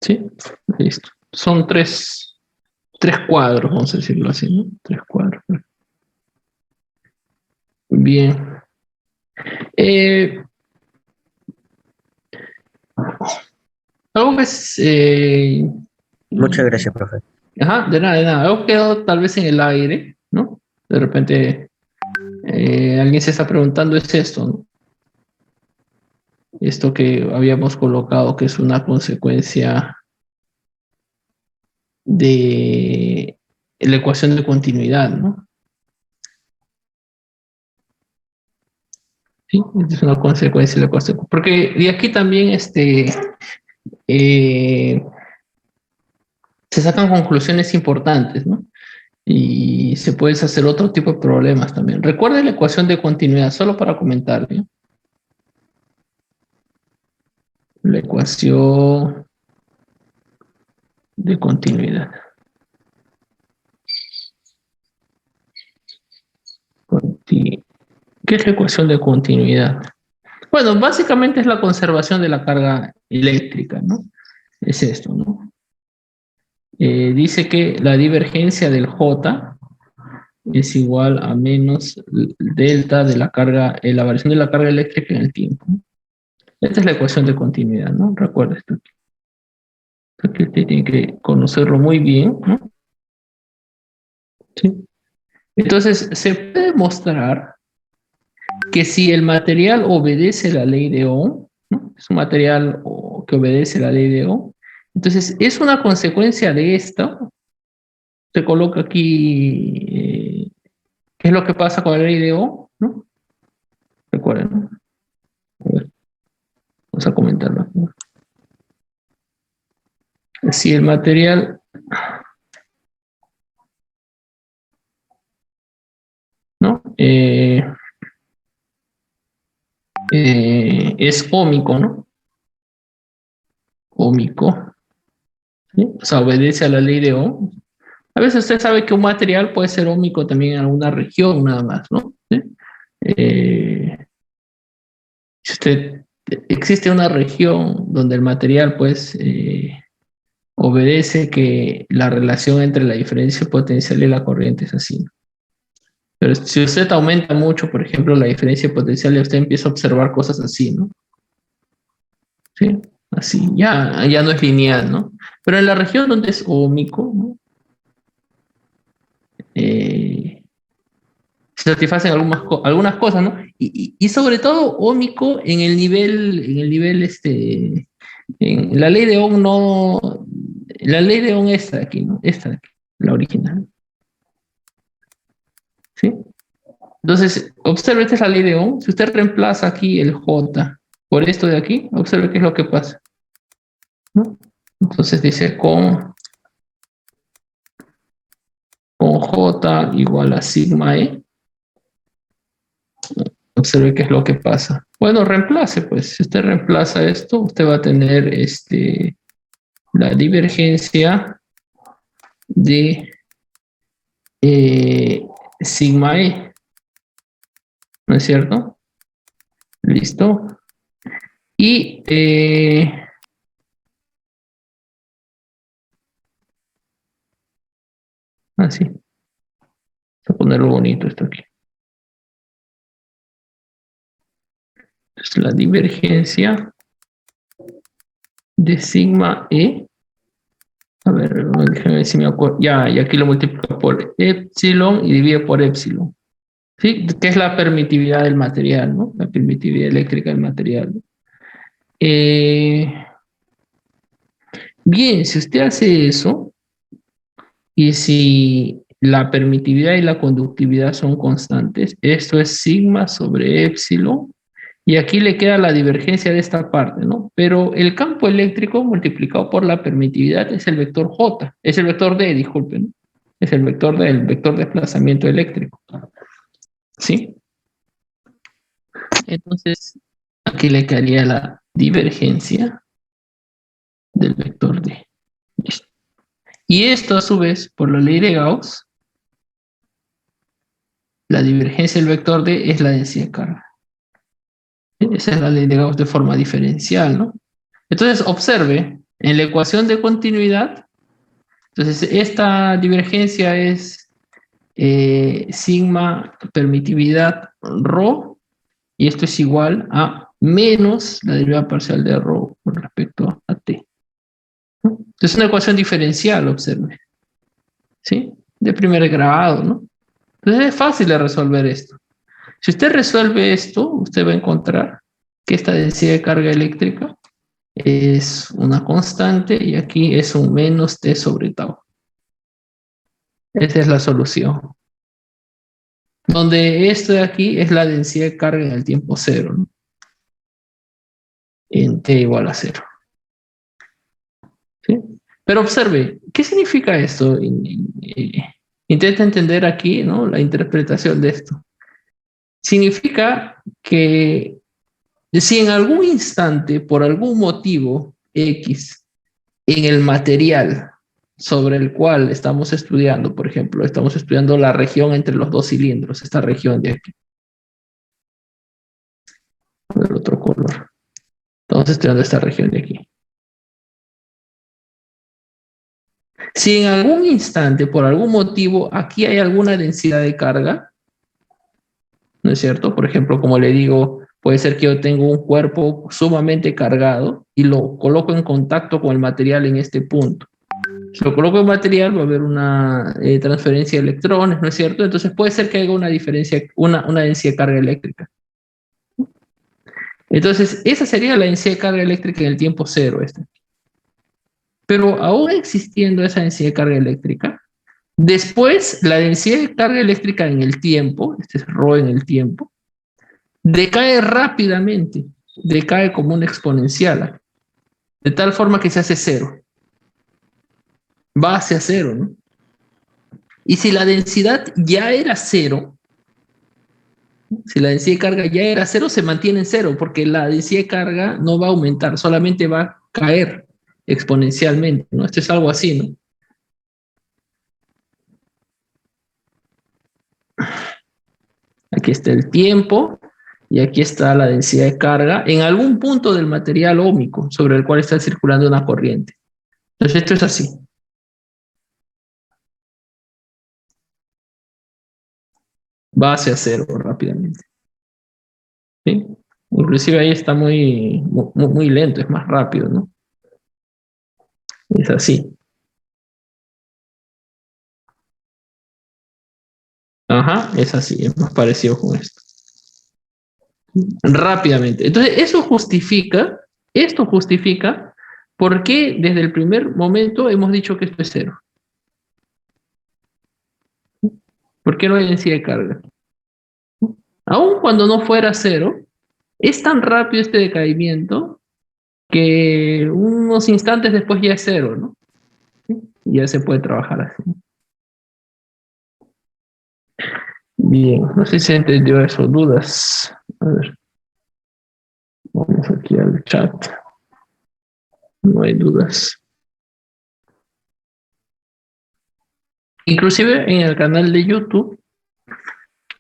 [SPEAKER 1] Sí, listo. Son tres cuadros, vamos a decirlo así, ¿no? Tres cuadros. Bien. Eh, algo que es.
[SPEAKER 3] Muchas gracias, profe.
[SPEAKER 1] Ajá, de nada, de nada. Algo quedó tal vez en el aire, ¿no? De repente alguien se está preguntando, es esto, ¿no? Esto que habíamos colocado, que es una consecuencia de la ecuación de continuidad, ¿no? Sí, es una consecuencia de la ecuación. Porque de aquí también eh, se sacan conclusiones importantes, ¿no? Y se puede hacer otro tipo de problemas también. Recuerda la ecuación de continuidad, solo para comentar, ¿no? La ecuación de continuidad. ¿Qué es la ecuación de continuidad? Bueno, básicamente es la conservación de la carga eléctrica, ¿no? Es esto, ¿no? Dice que la divergencia del J es igual a menos delta de la carga, la variación de la carga eléctrica en el tiempo. Esta es la ecuación de continuidad, ¿no? Recuerda esto. Que usted tiene que conocerlo muy bien, ¿no? ¿Sí? Entonces, se puede mostrar que si el material obedece la ley de Ohm, ¿no? Es un material que obedece la ley de Ohm, entonces es una consecuencia de esto. Se coloca aquí qué es lo que pasa con la ley de Ohm, ¿no? Recuerden, ¿no? A ver, vamos a comentarlo, ¿no? Si el material, ¿no? eh, es ómico, ¿no? Ómico, ¿sí? O sea, obedece a la ley de Ohm. A veces usted sabe que un material puede ser ómico también en alguna región nada más, ¿no? ¿Sí? Eh, si usted, existe una región donde el material, pues, obedece que la relación entre la diferencia potencial y la corriente es así, ¿no? Pero si usted aumenta mucho, por ejemplo, la diferencia potencial, y usted empieza a observar cosas así, ¿no? Sí, así, ya no es lineal, ¿no? Pero en la región donde es ómico, ¿no? Eh, Se satisfacen algunas cosas, ¿no? Y sobre todo ómico en la ley de Ohm no, la ley de Ohm esta de aquí, ¿no? Esta de aquí, la original, ¿sí? Entonces, observe, esta es la ley de Ohm. Si usted reemplaza aquí el J por esto de aquí, observe qué es lo que pasa, ¿no? Entonces dice con J igual a sigma E. Observe qué es lo que pasa. Bueno, reemplace, pues. Si usted reemplaza esto, usted va a tener la divergencia de eh, sigma E, ¿no es cierto? Listo. Y así. Voy a ponerlo bonito esto aquí. Es la divergencia de sigma E. A ver, déjame ver si me acuerdo. Ya, y aquí lo multiplico por epsilon y divide por epsilon. ¿Sí? Que es la permitividad del material, ¿no? La permitividad eléctrica del material. Eh, Bien, si usted hace eso, y si la permitividad y la conductividad son constantes, esto es sigma sobre epsilon, y aquí le queda la divergencia de esta parte, ¿no? Pero el campo eléctrico multiplicado por la permitividad es el vector J, es el vector D, disculpen, ¿no? Es el vector del vector de desplazamiento eléctrico, ¿sí? Entonces, aquí le quedaría la divergencia del vector D. Listo. Y esto, a su vez, por la ley de Gauss, la divergencia del vector D es la densidad de carga. Esa es la ley de Gauss de forma diferencial, ¿no? Entonces, observe, en la ecuación de continuidad, entonces esta divergencia es sigma permitividad rho, y esto es igual a menos la derivada parcial de rho con respecto a t, ¿no? Es una ecuación diferencial, observe, ¿sí? De primer grado, ¿no? Entonces es fácil de resolver esto. Si usted resuelve esto, usted va a encontrar que esta densidad de carga eléctrica es una constante y aquí es un menos T sobre tau. Esa es la solución. Donde esto de aquí es la densidad de carga en el tiempo cero, ¿no? En T igual a cero. ¿Sí? Pero observe, ¿qué significa esto? Intenta entender aquí, ¿no? La interpretación de esto. Significa que si en algún instante, por algún motivo X, en el material sobre el cual estamos estudiando, por ejemplo, estamos estudiando la región entre los dos cilindros, esta región de aquí, del otro color. Estamos estudiando esta región de aquí. Si en algún instante, por algún motivo, aquí hay alguna densidad de carga, ¿no es cierto? Por ejemplo, como le digo, puede ser que yo tengo un cuerpo sumamente cargado y lo coloco en contacto con el material en este punto. Si lo coloco en material, va a haber una transferencia de electrones, ¿no es cierto? Entonces puede ser que haya una diferencia, una densidad de carga eléctrica. Entonces, esa sería la densidad de carga eléctrica en el tiempo cero. Pero aún existiendo esa densidad de carga eléctrica, después la densidad de carga eléctrica en el tiempo, este es ρ en el tiempo, decae rápidamente, decae como una exponencial, de tal forma que se hace cero. Va hacia cero, ¿no? Y si la densidad ya era cero, Si la densidad de carga ya era cero, se mantiene en cero, porque la densidad de carga no va a aumentar, solamente va a caer exponencialmente, ¿no? Esto es algo así, ¿no? Aquí está el tiempo y aquí está la densidad de carga en algún punto del material óhmico sobre el cual está circulando una corriente. Entonces esto es así. Va hacia cero rápidamente. ¿Sí? Inclusive ahí está muy lento, es más rápido, ¿no? Es así. Ajá, es así, es más parecido con esto. Rápidamente. Entonces, esto justifica por qué desde el primer momento hemos dicho que esto es cero. ¿Por qué no hay densidad de carga? Aun cuando no fuera cero, es tan rápido este decaimiento que unos instantes después ya es cero, ¿no? Y ya se puede trabajar así. Bien, no sé si se entendió eso, dudas. A ver, vamos aquí al chat. No hay dudas. Inclusive en el canal de YouTube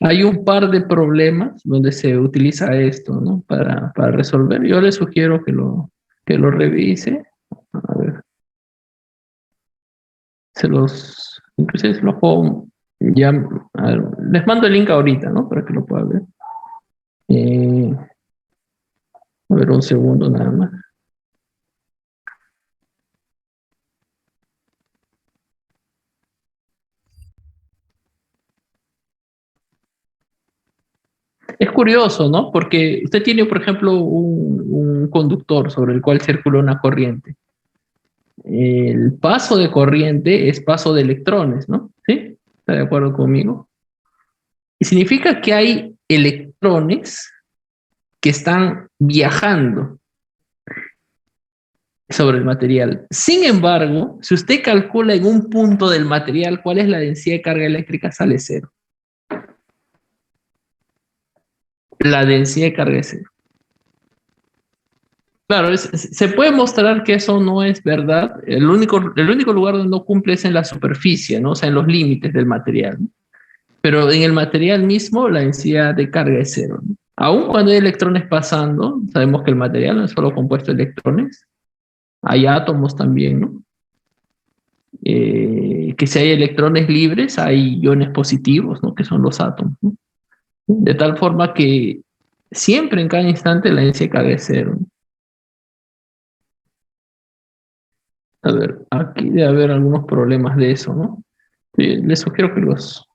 [SPEAKER 1] hay un par de problemas donde se utiliza esto, ¿no? Para resolver. Yo le sugiero que lo revise. A ver, inclusive se los puedo ya, a ver, les mando el link ahorita, ¿no? Para que lo puedan ver. A ver, un segundo nada más. Es curioso, ¿no? Porque usted tiene, por ejemplo, un conductor sobre el cual circula una corriente. El paso de corriente es paso de electrones, ¿no? ¿Sí? ¿Está de acuerdo conmigo? Y significa que hay electrones que están viajando sobre el material. Sin embargo, si usted calcula en un punto del material cuál es la densidad de carga eléctrica, sale cero. La densidad de carga es cero. Claro, se puede mostrar que eso no es verdad. El único lugar donde no cumple es en la superficie, ¿no? O sea, en los límites del material, ¿no? Pero en el material mismo la densidad de carga es cero, ¿no? Aún cuando hay electrones pasando, sabemos que el material no es solo compuesto de electrones, hay átomos también, ¿no? Que si hay electrones libres, hay iones positivos, ¿no? Que son los átomos, ¿no? De tal forma que siempre en cada instante la densidad de carga es cero, ¿no? A ver, aquí debe haber algunos problemas de eso, ¿no? Les sugiero que los...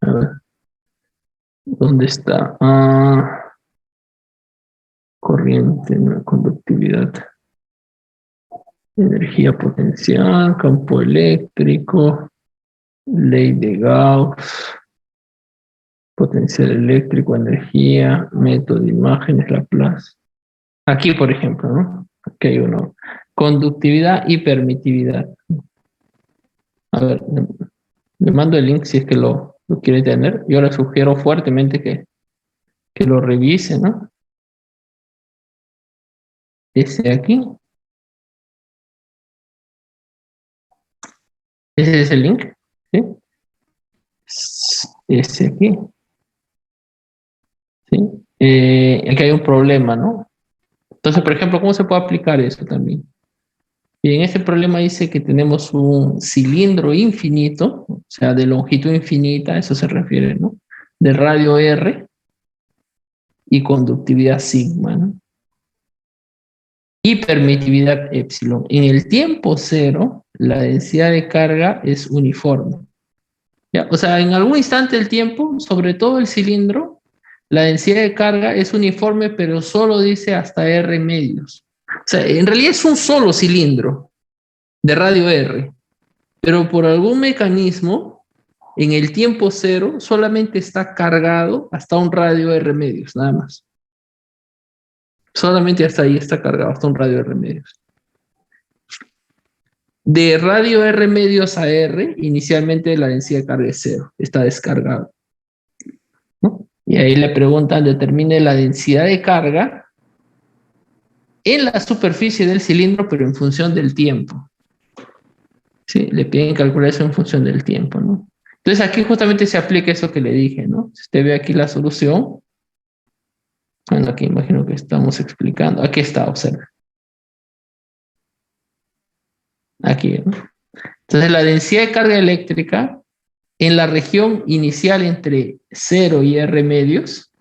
[SPEAKER 1] A ver, ¿dónde está? Corriente, ¿no? Conductividad, energía potencial, campo eléctrico, ley de Gauss, potencial eléctrico, energía, método de imágenes, Laplace. Aquí, por ejemplo, ¿no? Aquí hay uno. Conductividad y permitividad. A ver, le mando el link si es que lo quiere tener. Yo le sugiero fuertemente que lo revise, ¿no? Ese aquí. Ese es el link, ¿sí? Ese aquí, ¿sí? Aquí hay un problema, ¿no? Entonces, por ejemplo, ¿cómo se puede aplicar eso también? Y en este problema dice que tenemos un cilindro infinito, o sea, de longitud infinita, eso se refiere, ¿no? De radio R y conductividad sigma, ¿no? Y permitividad epsilon. En el tiempo cero, la densidad de carga es uniforme. ¿Ya? O sea, en algún instante del tiempo, sobre todo el cilindro, la densidad de carga es uniforme, pero solo dice hasta R medios. O sea, en realidad es un solo cilindro de radio R, pero por algún mecanismo, en el tiempo cero, solamente está cargado hasta un radio R medios, nada más. Solamente hasta ahí está cargado, hasta un radio R medios. De radio R medios a R, inicialmente la densidad de carga es cero, está descargado, ¿no? Y ahí le preguntan, determine la densidad de carga en la superficie del cilindro, pero en función del tiempo. Sí, le piden calcular eso en función del tiempo, ¿no? Entonces aquí justamente se aplica eso que le dije, ¿no? Si usted ve aquí la solución, bueno, aquí imagino que estamos explicando. Aquí está, observa. Aquí, ¿no? Entonces la densidad de carga eléctrica en la región inicial entre 0 y R medios,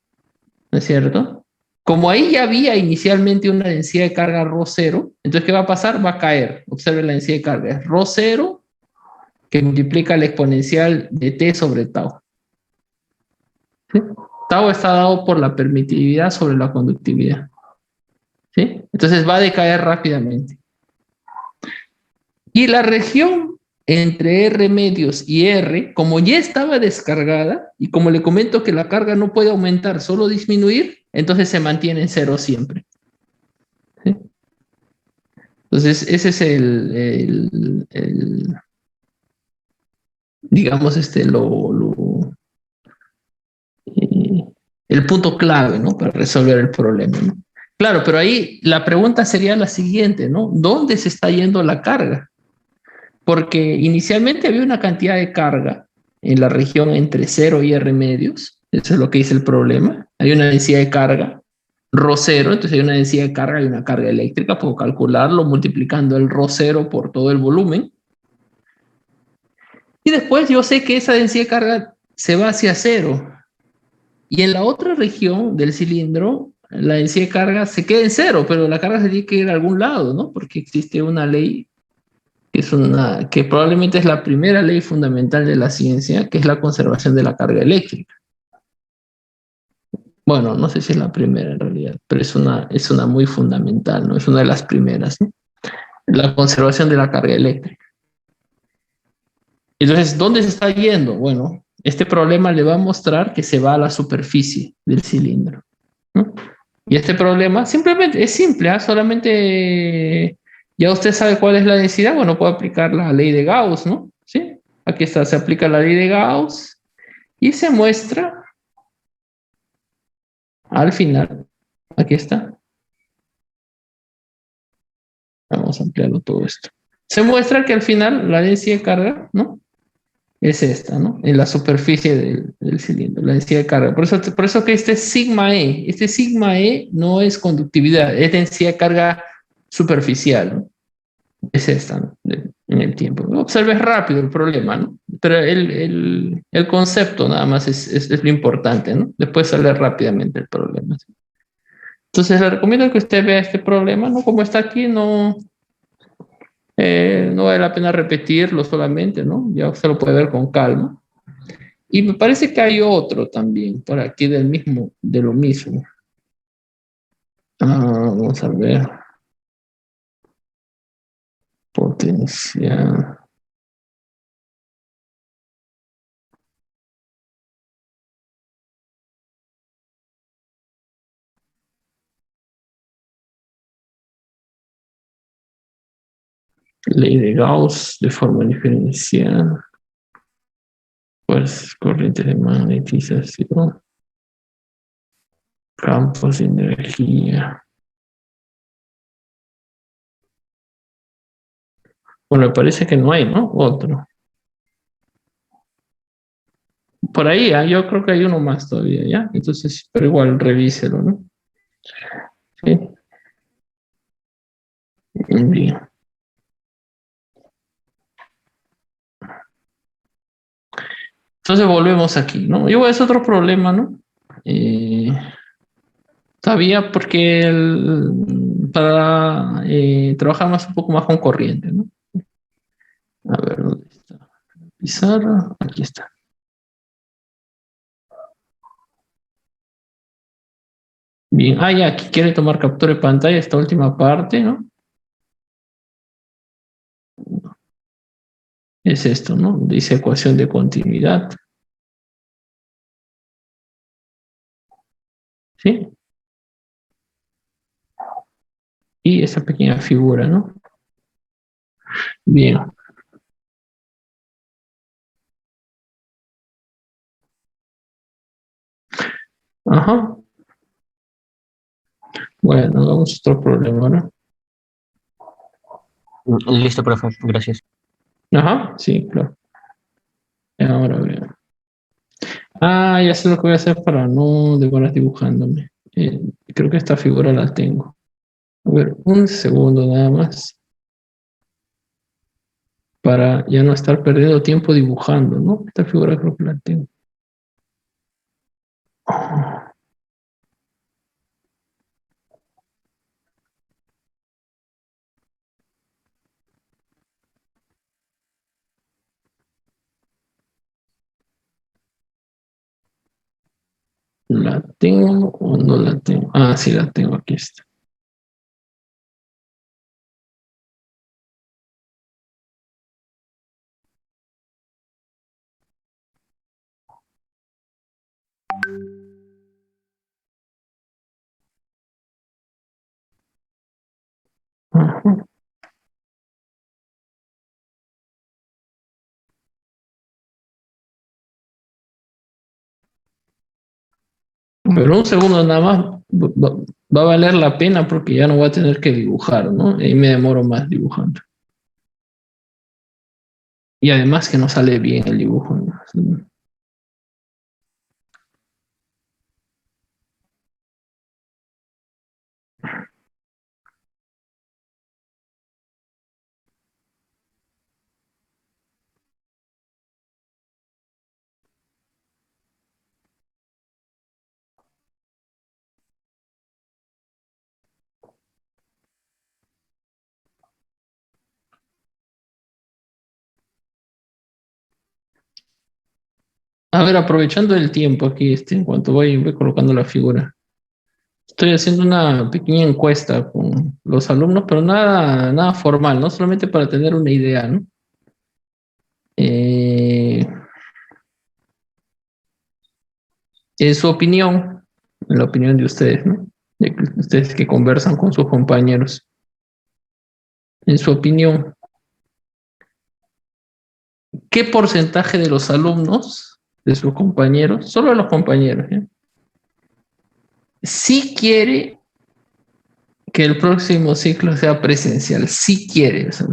[SPEAKER 1] ¿no es cierto? Como ahí ya había inicialmente una densidad de carga ρ0, entonces ¿qué va a pasar? Va a caer. Observe la densidad de carga. Es ρ0 que multiplica la exponencial de T sobre tau. ¿Sí? Tau está dado por la permitividad sobre la conductividad. ¿Sí? Entonces va a decaer rápidamente. Y la región entre R medios y R, como ya estaba descargada, y como le comento que la carga no puede aumentar, solo disminuir, entonces se mantiene en cero siempre. ¿Sí? Entonces, ese es digamos, eh, el punto clave, ¿no? Para resolver el problema, ¿no? Claro, pero ahí la pregunta sería la siguiente, ¿no? ¿Dónde se está yendo la carga? Porque inicialmente había una cantidad de carga en la región entre 0 y R medios, eso es lo que dice el problema, hay una densidad de carga, ρ0, entonces hay una densidad de carga y una carga eléctrica, puedo calcularlo multiplicando el ρ0 por todo el volumen, y después yo sé que esa densidad de carga se va hacia cero, y en la otra región del cilindro, la densidad de carga se queda en cero, pero la carga se tiene que ir a algún lado, ¿no? Porque existe una ley que probablemente es la primera ley fundamental de la ciencia, que es la conservación de la carga eléctrica. Bueno, no sé si es la primera en realidad, pero es una muy fundamental, ¿no? Es una de las primeras, ¿no? La conservación de la carga eléctrica. Entonces, ¿dónde se está yendo? Bueno, este problema le va a mostrar que se va a la superficie del cilindro, ¿no? Y este problema simplemente es simple, ¿eh? Solamente ya usted sabe cuál es la densidad, bueno, puede aplicar la ley de Gauss, ¿no? ¿Sí? Aquí está, se aplica la ley de Gauss y se muestra al final, aquí está, vamos a ampliarlo todo esto. Se muestra que al final la densidad de carga, ¿no? Es esta, ¿no? En la superficie del cilindro, la densidad de carga. Por eso que este sigma E no es conductividad, es densidad de carga superficial, ¿no? Es esta, ¿no? En el tiempo. Observes rápido el problema, ¿no? Pero el concepto nada más es lo importante, ¿no? Después sale rápidamente el problema. ¿Sí? Entonces le recomiendo que usted vea este problema, ¿no? Como está aquí, no vale la pena repetirlo solamente, ¿no? Ya usted lo puede ver con calma. Y me parece que hay otro también por aquí de lo mismo. Vamos a ver. Potencial. Ley de Gauss de forma diferencial. Pues corrientes de magnetización. Campos de energía. Bueno, me parece que no hay, ¿no? Otro. Por ahí, yo creo que hay uno más todavía, ¿ya? Entonces, pero igual revíselo, ¿no? Sí. Bien. Entonces volvemos aquí, ¿no? Igual es otro problema, ¿no? Todavía porque para trabajar un poco más con corriente, ¿no? A ver, ¿dónde está? Pizarra, aquí está. Bien, ya, aquí quiere tomar captura de pantalla esta última parte, ¿no? Es esto, ¿no? Dice ecuación de continuidad. ¿Sí? Y esa pequeña figura, ¿no? Bien. Ajá. Bueno, hagamos otro problema, ¿no?
[SPEAKER 3] Listo, profe, gracias.
[SPEAKER 1] Ajá, sí, claro. Ahora vean. Ah, ya sé lo que voy a hacer para no demorar dibujándome. Creo que esta figura la tengo. A ver, un segundo nada más para ya no estar perdiendo tiempo dibujando, ¿no? Esta figura creo que la tengo. ¿La tengo o no la tengo? Ah, sí la tengo, aquí está. Ajá. Pero un segundo nada más va a valer la pena porque ya no voy a tener que dibujar, ¿no? Y me demoro más dibujando. Y además que no sale bien el dibujo, ¿no? A ver, aprovechando el tiempo aquí, en cuanto voy colocando la figura. Estoy haciendo una pequeña encuesta con los alumnos, pero nada formal, ¿no? Solamente para tener una idea, ¿no? Eh, en su opinión, en la opinión de ustedes, ¿no? De que ustedes que conversan con sus compañeros, en su opinión, ¿qué porcentaje de los alumnos, de sus compañeros, solo de los compañeros, sí quiere que el próximo ciclo sea presencial? Sí quiere, o sea,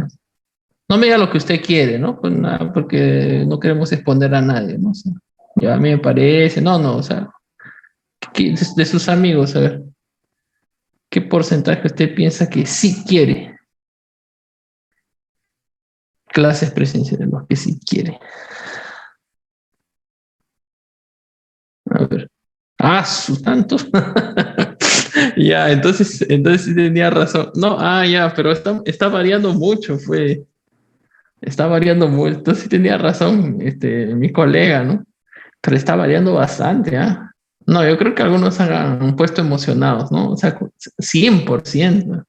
[SPEAKER 1] no me diga lo que usted quiere, ¿no? Pues nada, porque no queremos exponer a nadie, ¿no? O sea, ya a mí me parece, no, o sea, de sus amigos, a ver, ¿qué porcentaje usted piensa que sí quiere clases presenciales? Los que sí quiere. A ver. Ah, sus tantos. Ya, entonces sí tenía razón. No, ya, pero está variando mucho, está variando mucho. Entonces sí tenía razón, mi colega, ¿no? Pero está variando bastante, ¿ah? No, yo creo que algunos se han puesto emocionados, ¿no? O sea, 100%.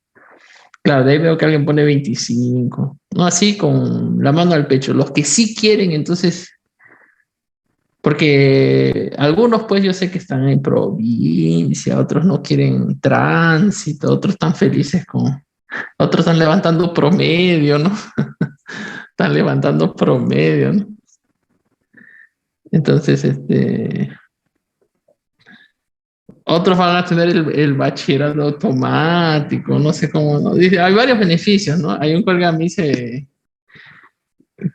[SPEAKER 1] Claro, de ahí veo que alguien pone 25. No, así con la mano al pecho. Los que sí quieren, entonces, porque algunos pues yo sé que están en provincia, otros no quieren tránsito, otros están felices otros están levantando promedio, ¿no? Están levantando promedio, ¿no? Entonces, otros van a tener el bachillerato automático, no sé cómo, ¿no? Dice, hay varios beneficios, ¿no? Hay un colega me dice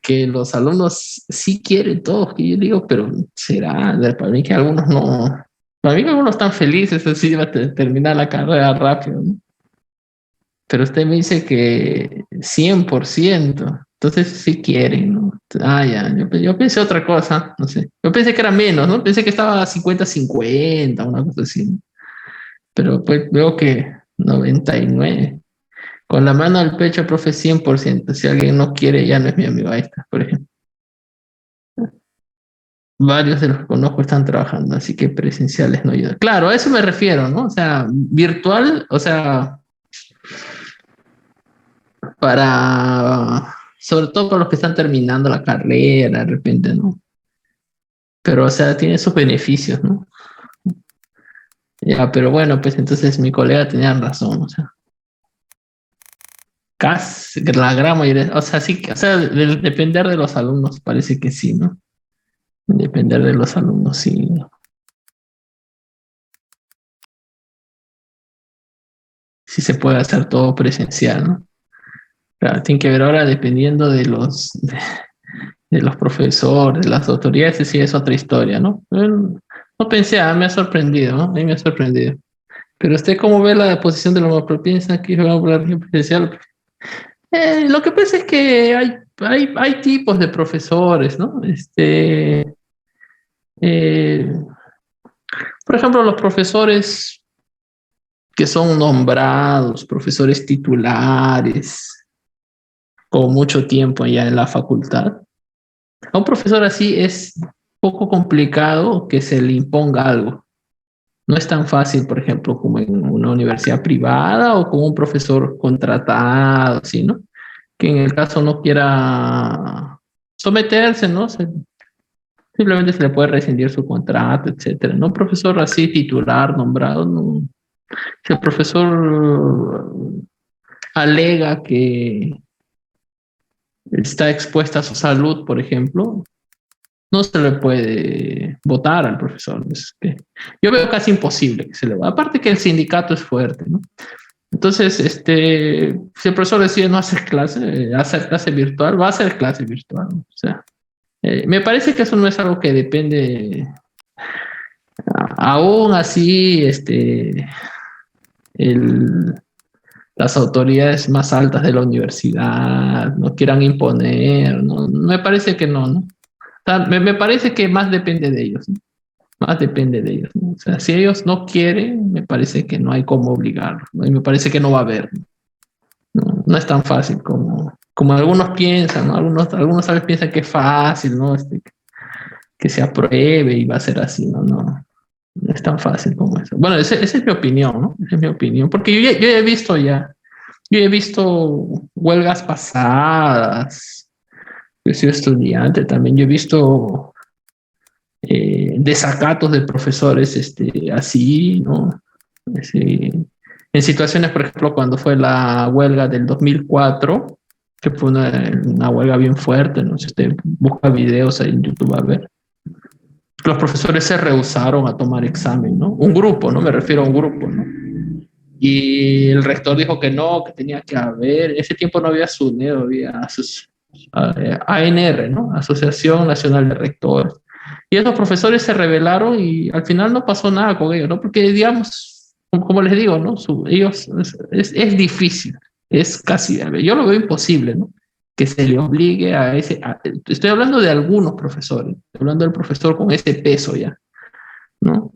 [SPEAKER 1] que los alumnos sí quieren todos, que yo digo, pero será, para mí que algunos no, para mí que algunos están felices, así va a terminar la carrera rápido, ¿no? Pero usted me dice que 100%, entonces sí quieren, ¿no? Ya, yo pensé otra cosa, no sé, yo pensé que era menos, ¿no? Pensé que estaba 50-50, una cosa así, ¿no? Pero pues veo que 99. Con la mano al pecho, profe, 100%. Si alguien no quiere, ya no es mi amigo. Ahí está, por ejemplo. Varios de los que conozco están trabajando, así que presenciales no ayudan. Claro, a eso me refiero, ¿no? O sea, virtual, o sea, sobre todo para los que están terminando la carrera, de repente, ¿no? Pero, o sea, tiene sus beneficios, ¿no? Ya, pero bueno, pues entonces mi colega tenía razón, o sea, casi la gran mayoría, o sea, sí, o sea, depender de los alumnos parece que sí, ¿no? Depender de los alumnos, sí. Sí se puede hacer todo presencial, ¿no? Claro, tiene que ver ahora dependiendo de los profesores, de las autoridades, sí es otra historia, ¿no? No pensé, me ha sorprendido, ¿no? A mí me ha sorprendido. Pero usted, ¿cómo ve la posición de los que piensan que va a hablar presencial? Lo que pasa es que hay tipos de profesores, ¿no? Eh, por ejemplo, los profesores que son nombrados, profesores titulares, con mucho tiempo ya en la facultad. A un profesor así es poco complicado que se le imponga algo. No es tan fácil, por ejemplo, como en una universidad privada o como un profesor contratado, ¿sí, no? Que en el caso no quiera someterse, ¿no? Simplemente se le puede rescindir su contrato, etcétera. No, un profesor así titular, nombrado, no. Si el profesor alega que está expuesta a su salud, por ejemplo, no se le puede votar al profesor. Es que yo veo casi imposible que se le vaya. Aparte que el sindicato es fuerte, ¿no? Entonces, si el profesor decide no hacer clase virtual, va a hacer clase virtual, ¿no? O sea, me parece que eso no es algo que depende, aún así, el, las autoridades más altas de la universidad no quieran imponer, ¿no? Me parece que no, ¿no? O sea, me parece que más depende de ellos, ¿no? Más depende de ellos, ¿no? O sea, si ellos no quieren, me parece que no hay cómo obligarlos, ¿no? Y me parece que no va a haber, ¿no? No es tan fácil como algunos piensan, ¿no? Algunos a veces piensan que es fácil, ¿no? Que se apruebe y va a ser así, ¿no? No es tan fácil como eso. Bueno, esa es mi opinión, ¿no? Esa es mi opinión, porque yo he visto huelgas pasadas, yo he sido estudiante también, yo he visto desacatos de profesores así, ¿no? Así, en situaciones, por ejemplo, cuando fue la huelga del 2004, que fue una huelga bien fuerte, ¿no? Si usted busca videos ahí en YouTube a ver, los profesores se rehusaron a tomar examen, ¿no? Un grupo, ¿no? Me refiero a un grupo, ¿no? Y el rector dijo que no, que tenía que haber, en ese tiempo no había SUNED, había ANR, ¿no? Asociación Nacional de Rectores. Y esos profesores se rebelaron y al final no pasó nada con ellos, ¿no? Porque, digamos, como les digo, ¿no? Ellos es difícil, es casi, yo lo veo imposible, ¿no? Que se le obligue estoy hablando de algunos profesores, estoy hablando del profesor con ese peso ya, ¿no?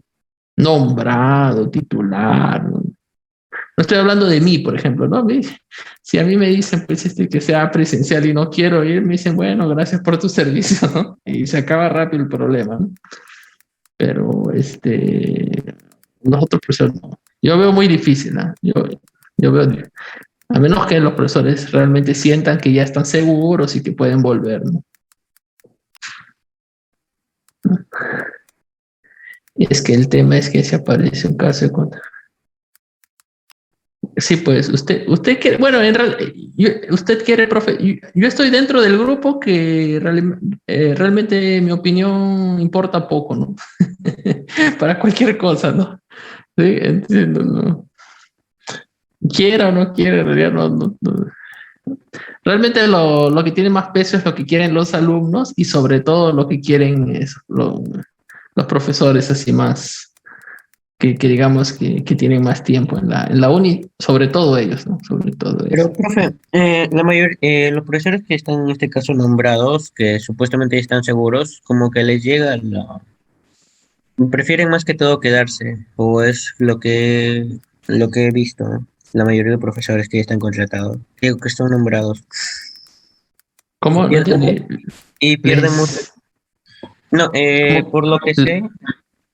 [SPEAKER 1] Nombrado, titular, ¿no? No estoy hablando de mí, por ejemplo, ¿no? Si a mí me dicen, pues, que sea presencial y no quiero ir, me dicen, bueno, gracias por tu servicio, ¿no? Y se acaba rápido el problema, ¿no? Pero, nosotros, profesores, no. Yo veo muy difícil, ¿no? Yo veo, a menos que los profesores realmente sientan que ya están seguros y que pueden volver, ¿no? Es que el tema es que se aparece un caso de contra. Sí, pues usted quiere, bueno, usted quiere, profe, yo estoy dentro del grupo que realmente mi opinión importa poco, ¿no? Para cualquier cosa, ¿no? Sí, entiendo, ¿no? Quiera o no quiera, en realidad no. Realmente lo que tiene más peso es lo que quieren los alumnos y sobre todo lo que quieren los profesores así más que digamos que tienen más tiempo en la uni, sobre todo ellos, ¿no? Sobre todo ellos.
[SPEAKER 3] Pero, profe, los profesores que están en este caso nombrados, que supuestamente están seguros, como que les llega prefieren más que todo quedarse, o es lo que he visto, ¿no? La mayoría de profesores que ya están contratados, que están nombrados, y
[SPEAKER 1] ¿Cómo? No
[SPEAKER 3] pierden,
[SPEAKER 1] entendí.
[SPEAKER 3] y pierden mucho.
[SPEAKER 1] Les,
[SPEAKER 3] No,
[SPEAKER 1] ¿cómo?
[SPEAKER 3] por lo que sé,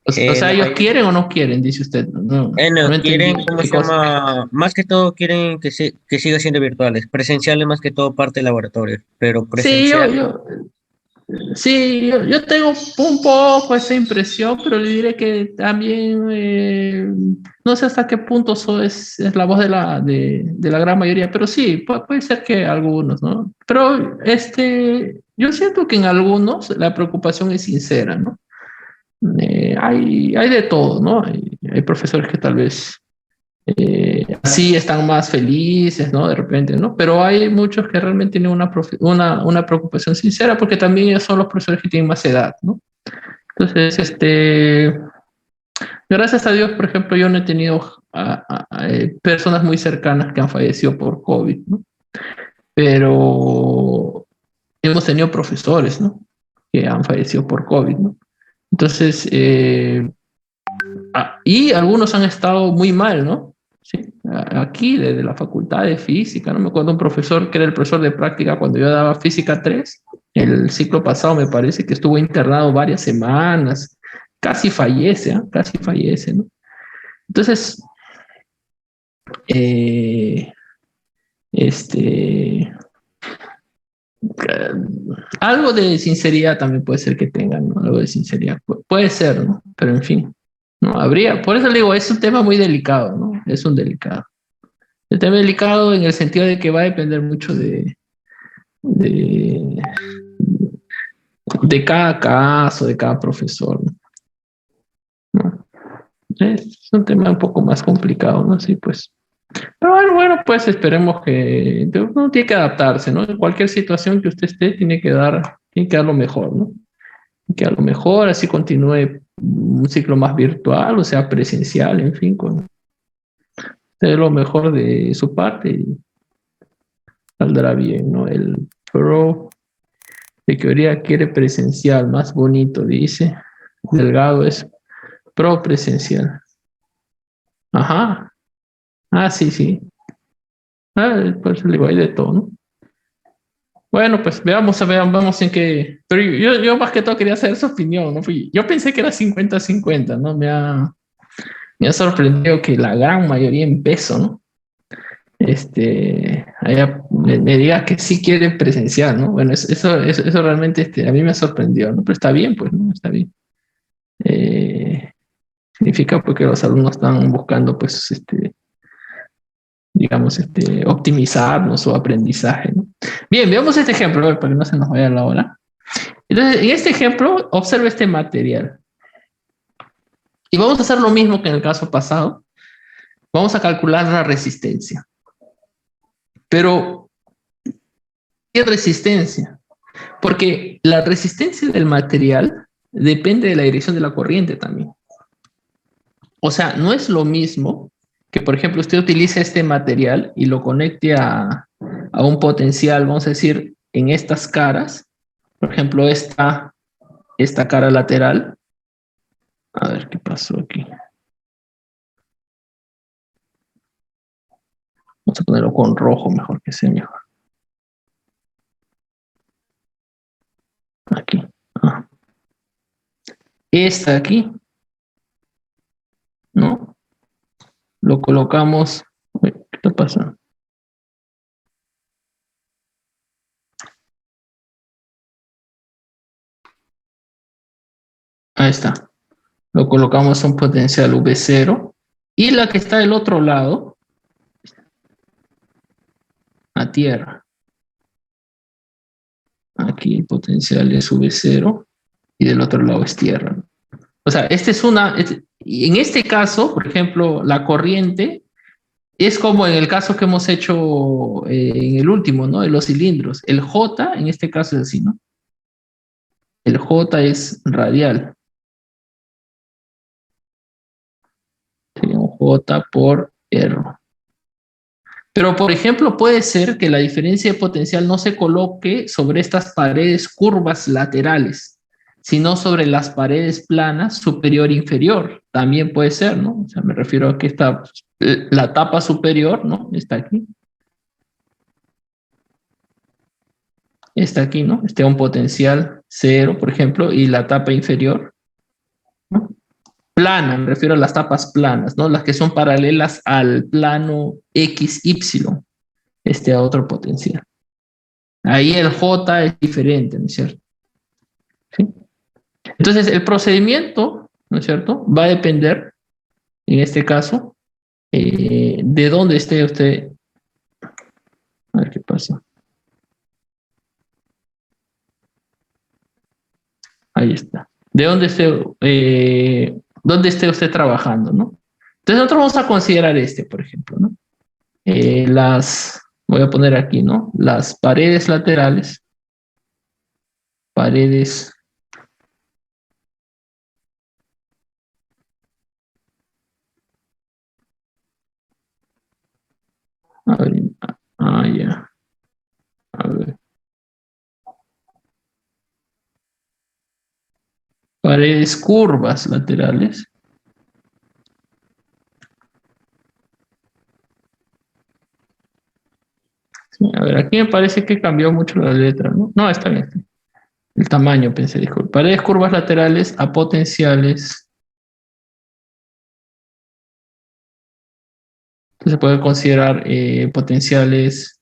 [SPEAKER 1] O sea,
[SPEAKER 3] la
[SPEAKER 1] ¿ellos
[SPEAKER 3] mayoría.
[SPEAKER 1] quieren o no quieren? Dice usted. No
[SPEAKER 3] No,
[SPEAKER 1] entendí
[SPEAKER 3] quieren, ¿cómo
[SPEAKER 1] qué
[SPEAKER 3] se
[SPEAKER 1] cosa.
[SPEAKER 3] llama? Más que todo quieren que siga siendo virtuales, presenciales más que todo parte de laboratorio, pero
[SPEAKER 1] Sí,
[SPEAKER 3] presencial.
[SPEAKER 1] Sí, yo tengo un poco esa impresión, pero le diré que también no sé hasta qué punto es la voz de la gran mayoría, pero sí, puede ser que algunos, ¿no? Pero yo siento que en algunos la preocupación es sincera, ¿no? Hay de todo, ¿no? Hay profesores que tal vez así están más felices, ¿no? De repente, ¿no? Pero hay muchos que realmente tienen una preocupación sincera porque también ellos son los profesores que tienen más edad, ¿no? Entonces, gracias a Dios, por ejemplo, yo no he tenido personas muy cercanas que han fallecido por COVID, ¿no? Pero hemos tenido profesores, ¿no? Que han fallecido por COVID, ¿no? Entonces, y algunos han estado muy mal, ¿no? Sí, aquí, desde la Facultad de Física, ¿no? Me acuerdo un profesor que era el profesor de práctica cuando yo daba Física 3 el ciclo pasado me parece que estuvo internado varias semanas, casi fallece, ¿eh? Casi fallece, ¿no? Entonces, eh, este, algo de sinceridad también puede ser que tengan, ¿no? Algo de sinceridad, puede ser, ¿no? Pero en fin, no habría, por eso le digo, es un tema muy delicado, ¿no? Es un delicado. El tema delicado en el sentido de que va a depender mucho de, de cada caso, de cada profesor, ¿no? Es un tema un poco más complicado, ¿no? Sí, pues. Pero bueno, pues esperemos que uno tiene que adaptarse, ¿no? En cualquier situación que usted esté, tiene que dar lo mejor, ¿no? Que a lo mejor así continúe un ciclo más virtual, o sea, presencial, en fin, con hacer lo mejor de su parte y saldrá bien, ¿no? El pro de teoría quiere presencial, más bonito, dice. Delgado es pro presencial. Ajá. Ah, sí, sí. Ah, pues le digo, hay de todo, ¿no? Bueno, pues veamos en qué. Pero yo más que todo quería saber su opinión, ¿no? Yo pensé que era 50-50, ¿no? Me ha sorprendido que la gran mayoría en peso, ¿no? Me diga que sí quiere presencial, ¿no? Bueno, eso realmente a mí me sorprendió, ¿no? Pero está bien, pues, ¿no? Está bien. Eh, Significa porque los alumnos están buscando, pues, digamos, optimizar su aprendizaje, ¿no? Bien, veamos este ejemplo, a ver, para que no se nos vaya la hora. Entonces, en este ejemplo, observa este material. Y vamos a hacer lo mismo que en el caso pasado. Vamos a calcular la resistencia. Pero, ¿qué resistencia? Porque la resistencia del material depende de la dirección de la corriente también. O sea, no es lo mismo que, por ejemplo, usted utilice este material y lo conecte a un potencial, vamos a decir, en estas caras. Por ejemplo, esta cara lateral. A ver qué pasó aquí. Vamos a ponerlo con rojo mejor que sea mejor. Aquí. Ah. Esta aquí, ¿no? Lo colocamos. Uy, ¿qué está pasando? Ahí está. Lo colocamos a un potencial V0. Y la que está del otro lado, a tierra. Aquí el potencial es V0 y del otro lado es tierra. O sea, en este caso, por ejemplo, la corriente es como en el caso que hemos hecho en el último, ¿no? De los cilindros. El J, en este caso es así, ¿no? El J es radial. Sería un J por R. Pero, por ejemplo, puede ser que la diferencia de potencial no se coloque sobre estas paredes curvas laterales, sino sobre las paredes planas superior e inferior. También puede ser, ¿no? O sea, me refiero a que la tapa superior, ¿no? Está aquí. Está aquí, ¿no? Este un potencial 0, por ejemplo, y la tapa inferior, ¿no? Plana, me refiero a las tapas planas, ¿no? Las que son paralelas al plano XY, a otro potencial. Ahí el J es diferente, ¿no es cierto? ¿sí? Entonces, el procedimiento, ¿no es cierto?, va a depender, en este caso, de dónde esté usted. A ver qué pasa. Ahí está. De dónde esté usted trabajando, ¿no? Entonces, nosotros vamos a considerar por ejemplo, ¿no? Voy a poner aquí, ¿no? Las paredes laterales, paredes, a ver, ya, a ver, paredes curvas laterales. Sí, a ver, aquí me parece que cambió mucho la letra, ¿no? No, está bien. El tamaño, pensé, disculpe. Paredes curvas laterales a potenciales. Se puede considerar potenciales,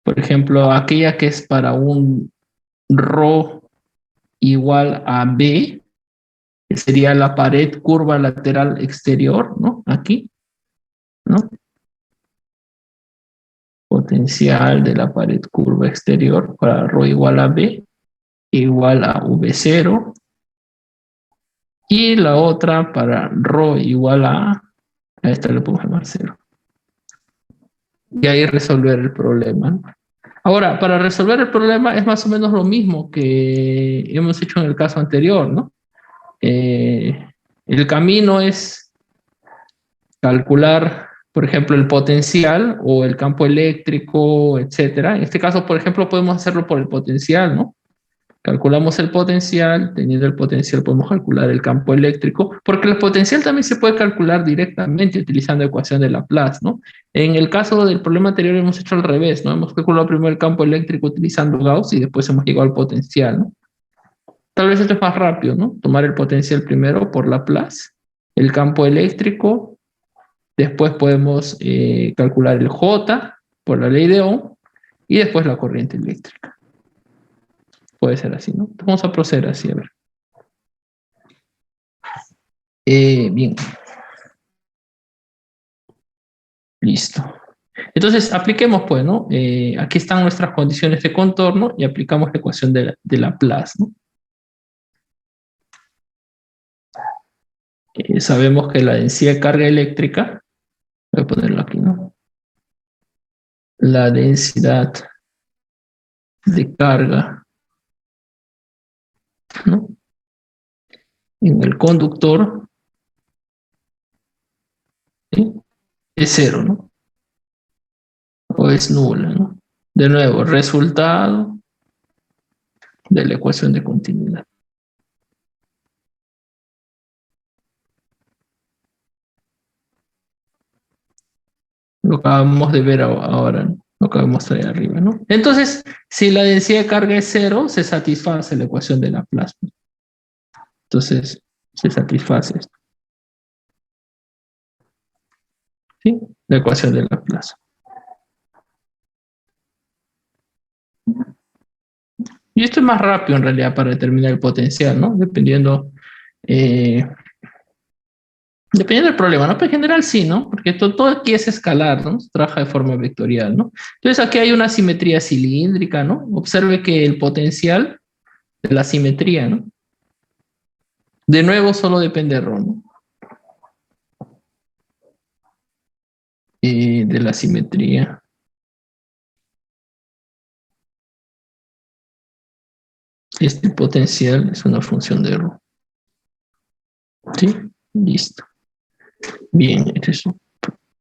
[SPEAKER 1] por ejemplo, aquella que es para un ρ igual a B, que sería la pared curva lateral exterior, ¿no? Aquí, ¿no? Potencial de la pared curva exterior para ρ igual a B, igual a V0. Y la otra para ρ igual a esta le pongo llamar 0. Y ahí resolver el problema. Ahora, para resolver el problema es más o menos lo mismo que hemos hecho en el caso anterior, ¿no? El camino es calcular, por ejemplo, el potencial o el campo eléctrico, etcétera. En este caso, por ejemplo, podemos hacerlo por el potencial, ¿no? Calculamos el potencial, teniendo el potencial podemos calcular el campo eléctrico, porque el potencial también se puede calcular directamente utilizando ecuación de Laplace, ¿no? En el caso del problema anterior hemos hecho al revés, ¿no? Hemos calculado primero el campo eléctrico utilizando Gauss y después hemos llegado al potencial, ¿no? Tal vez esto es más rápido, ¿no? Tomar el potencial primero por Laplace, el campo eléctrico, después podemos calcular el J por la ley de Ohm y después la corriente eléctrica. Puede ser así, ¿no? Vamos a proceder así, a ver. Bien. Listo. Entonces, apliquemos, pues, ¿no? Aquí están nuestras condiciones de contorno y aplicamos la ecuación de Laplace, ¿no? Sabemos que la densidad de carga eléctrica, voy a ponerlo aquí, ¿no? La densidad de carga, ¿no?, en el conductor, ¿sí?, es 0, ¿no? O es nula, ¿no? De nuevo, resultado de la ecuación de continuidad. Lo acabamos de ver ahora, ¿no? Lo que vamos a ver arriba, ¿no? Entonces, si la densidad de carga es 0, se satisface la ecuación de Laplace. Entonces, se satisface esto. ¿Sí? La ecuación de Laplace. Y esto es más rápido en realidad para determinar el potencial, ¿no? Dependiendo del problema, ¿no? Pero en general sí, ¿no? Porque todo aquí es escalar, ¿no? Se trabaja de forma vectorial, ¿no? Entonces aquí hay una simetría cilíndrica, ¿no? Observe que el potencial de la simetría, ¿no?, de nuevo solo depende de ρ, ¿no? De la simetría. Este potencial es una función de ρ. ¿Sí? Listo. Bien, eso.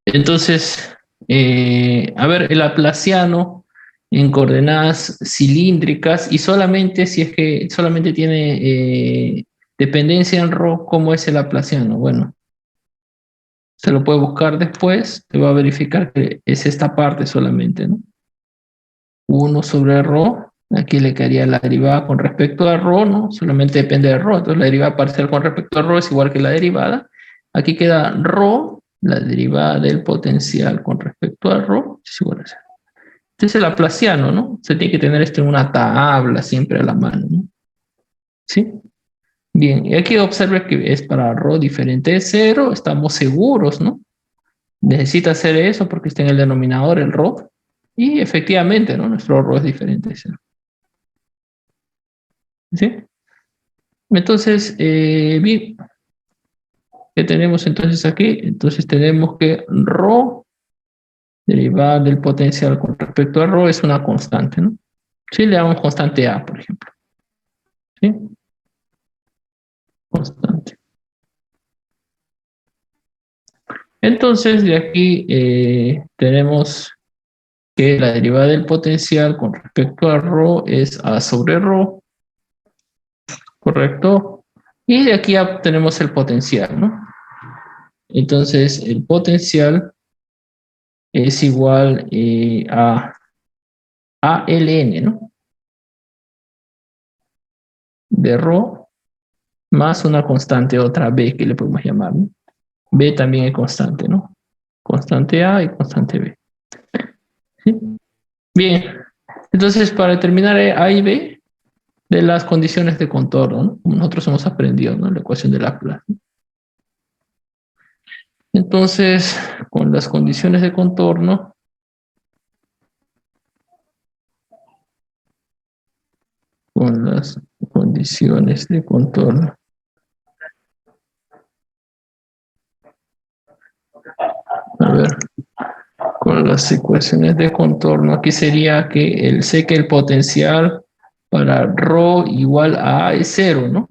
[SPEAKER 1] Entonces, a ver, el laplaciano en coordenadas cilíndricas y solamente si es que solamente tiene dependencia en ρ, ¿cómo es el laplaciano? Bueno, se lo puede buscar después, te va a verificar que es esta parte solamente, ¿no? 1 sobre ρ, aquí le quedaría la derivada con respecto a ρ, ¿no? Solamente depende de ρ, entonces la derivada parcial con respecto a ρ es igual que la derivada. Aquí queda ρ, la derivada del potencial con respecto a ρ, es igual a 0. Este es el laplaciano, ¿no? Se tiene que tener esto en una tabla siempre a la mano, ¿no? ¿Sí? Bien, y aquí observe que es para ρ diferente de cero, estamos seguros, ¿no? Necesita hacer eso porque está en el denominador el ρ, y efectivamente, ¿no? Nuestro ρ es diferente de cero. ¿Sí? Entonces, bien, ¿qué tenemos entonces aquí? Entonces tenemos que ρ derivada del potencial con respecto a ρ es una constante, ¿no? Si le damos constante A, por ejemplo. ¿Sí? Constante. Entonces, de aquí tenemos que la derivada del potencial con respecto a ρ es A sobre ρ, ¿correcto? Y de aquí tenemos el potencial, ¿no? Entonces, el potencial es igual a ln, ¿no? De ρ más una constante, otra b que le podemos llamar, ¿no? B también es constante, ¿no? Constante A y constante B. ¿Sí? Bien, entonces para determinar A y B de las condiciones de contorno, ¿no? Como nosotros hemos aprendido, ¿no? La ecuación de Laplace, ¿no? Entonces, con las condiciones de contorno, con las condiciones de contorno. A ver, con las ecuaciones de contorno, aquí sería que sé que el potencial para ρ igual a A es cero, ¿no?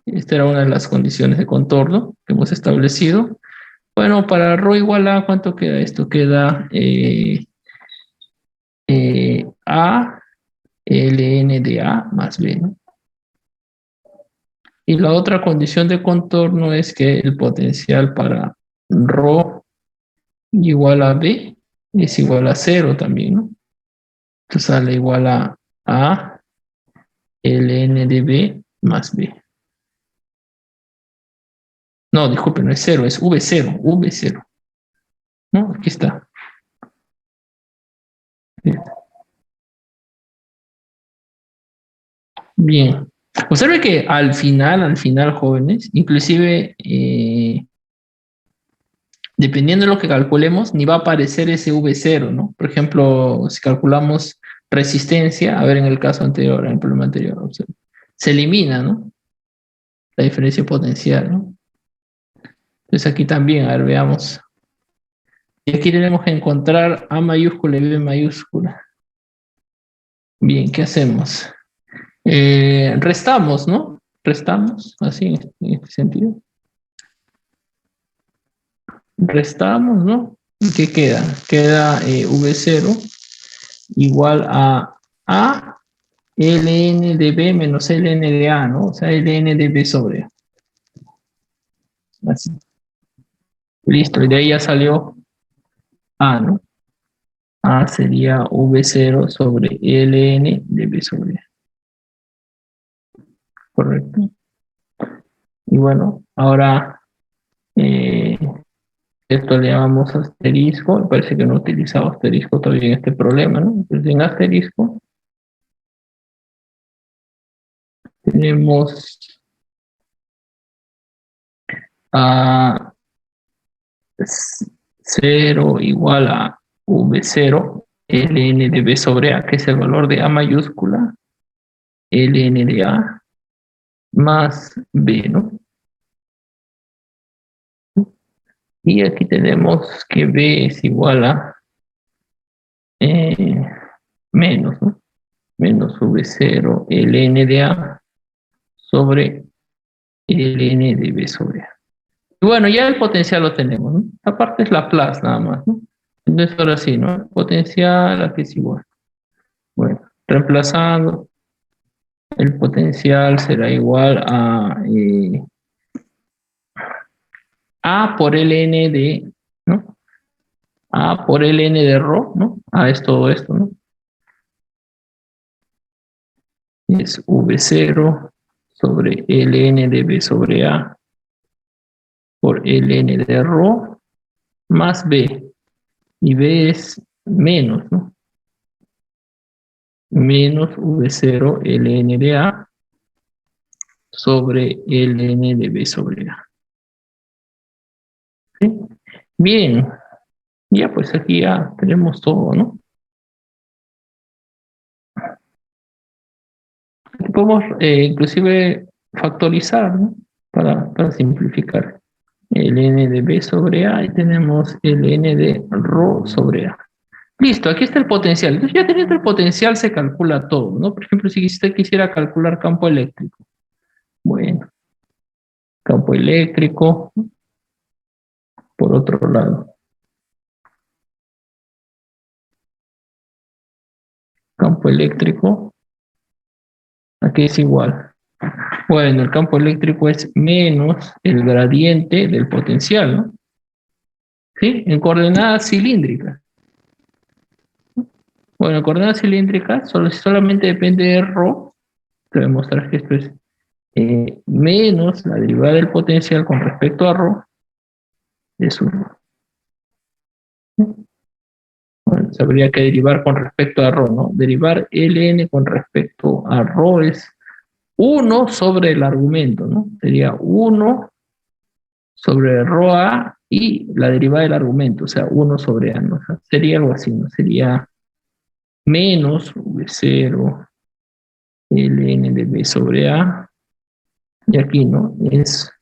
[SPEAKER 1] Esta era una de las condiciones de contorno que hemos establecido. Bueno, para ρ igual a, ¿cuánto queda esto? Queda A ln de A más B, ¿no? Y la otra condición de contorno es que el potencial para ρ igual a B es igual a cero también, ¿no? Entonces sale igual a ln de B más B. No, disculpe, no es cero, es V0, V0. ¿No? Aquí está. Bien. Observe que al final, jóvenes, inclusive dependiendo de lo que calculemos, ni va a aparecer ese V0, ¿no? Por ejemplo, si calculamos resistencia, a ver en el caso anterior, en el problema anterior, observe, se elimina, ¿no? La diferencia potencial, ¿no? Entonces aquí también, a ver, veamos. Y aquí tenemos que encontrar A mayúscula y B mayúscula. Bien, ¿qué hacemos? Restamos, ¿no? Restamos, así en este sentido. Restamos, ¿no? ¿Y qué queda? Queda V0 igual a ln de B menos ln de A, ¿no? O sea, ln de B sobre A. Así. Listo, y de ahí ya salió A, ¿no? A sería V0 sobre ln de B sobre A. Correcto. Y bueno, ahora esto le llamamos asterisco. Me parece que no he utilizado asterisco todavía en este problema, ¿no? Entonces en asterisco tenemos a 0 igual a V0 ln de B sobre A, que es el valor de A mayúscula, ln de A, más B, ¿no? Y aquí tenemos que B es igual a menos, ¿no? Menos V0 ln de A sobre ln de B sobre A. Y bueno, ya el potencial lo tenemos, ¿no? Aparte es Laplace nada más, ¿no? Entonces ahora sí, ¿no? El potencial aquí es igual. Bueno, reemplazando, el potencial será igual A por ln de, ¿no? A por ln de ρ, ¿no? A es todo esto, ¿no? Es V0 sobre ln de B sobre A por ln de ρ más B. Y B es menos, ¿no? Menos V0 ln de A sobre ln de b sobre a. ¿Sí? Bien, ya pues aquí ya tenemos todo, ¿no? Podemos inclusive factorizar, ¿no? Para simplificar. Ln de b sobre a y tenemos ln de rho sobre a. Listo, aquí está el potencial. Entonces ya teniendo el potencial se calcula todo, ¿no? Por ejemplo, si usted quisiera calcular campo eléctrico. Bueno, campo eléctrico, por otro lado. Campo eléctrico, aquí es igual. Bueno, el campo eléctrico es menos el gradiente del potencial, ¿no? ¿Sí? En coordenadas cilíndricas. Bueno, en coordenadas cilíndricas solamente depende de ρ. Te voy a mostrar que esto es menos la derivada del potencial con respecto a ρ es 1. Bueno, se habría que derivar con respecto a ρ, ¿no? Derivar ln con respecto a ρ es 1 sobre el argumento, ¿no? Sería 1 sobre ρa y la derivada del argumento, o sea, 1 sobre a, ¿no? O sea, sería algo así, ¿no? Sería menos v0 ln de b sobre a, y aquí, ¿no? Es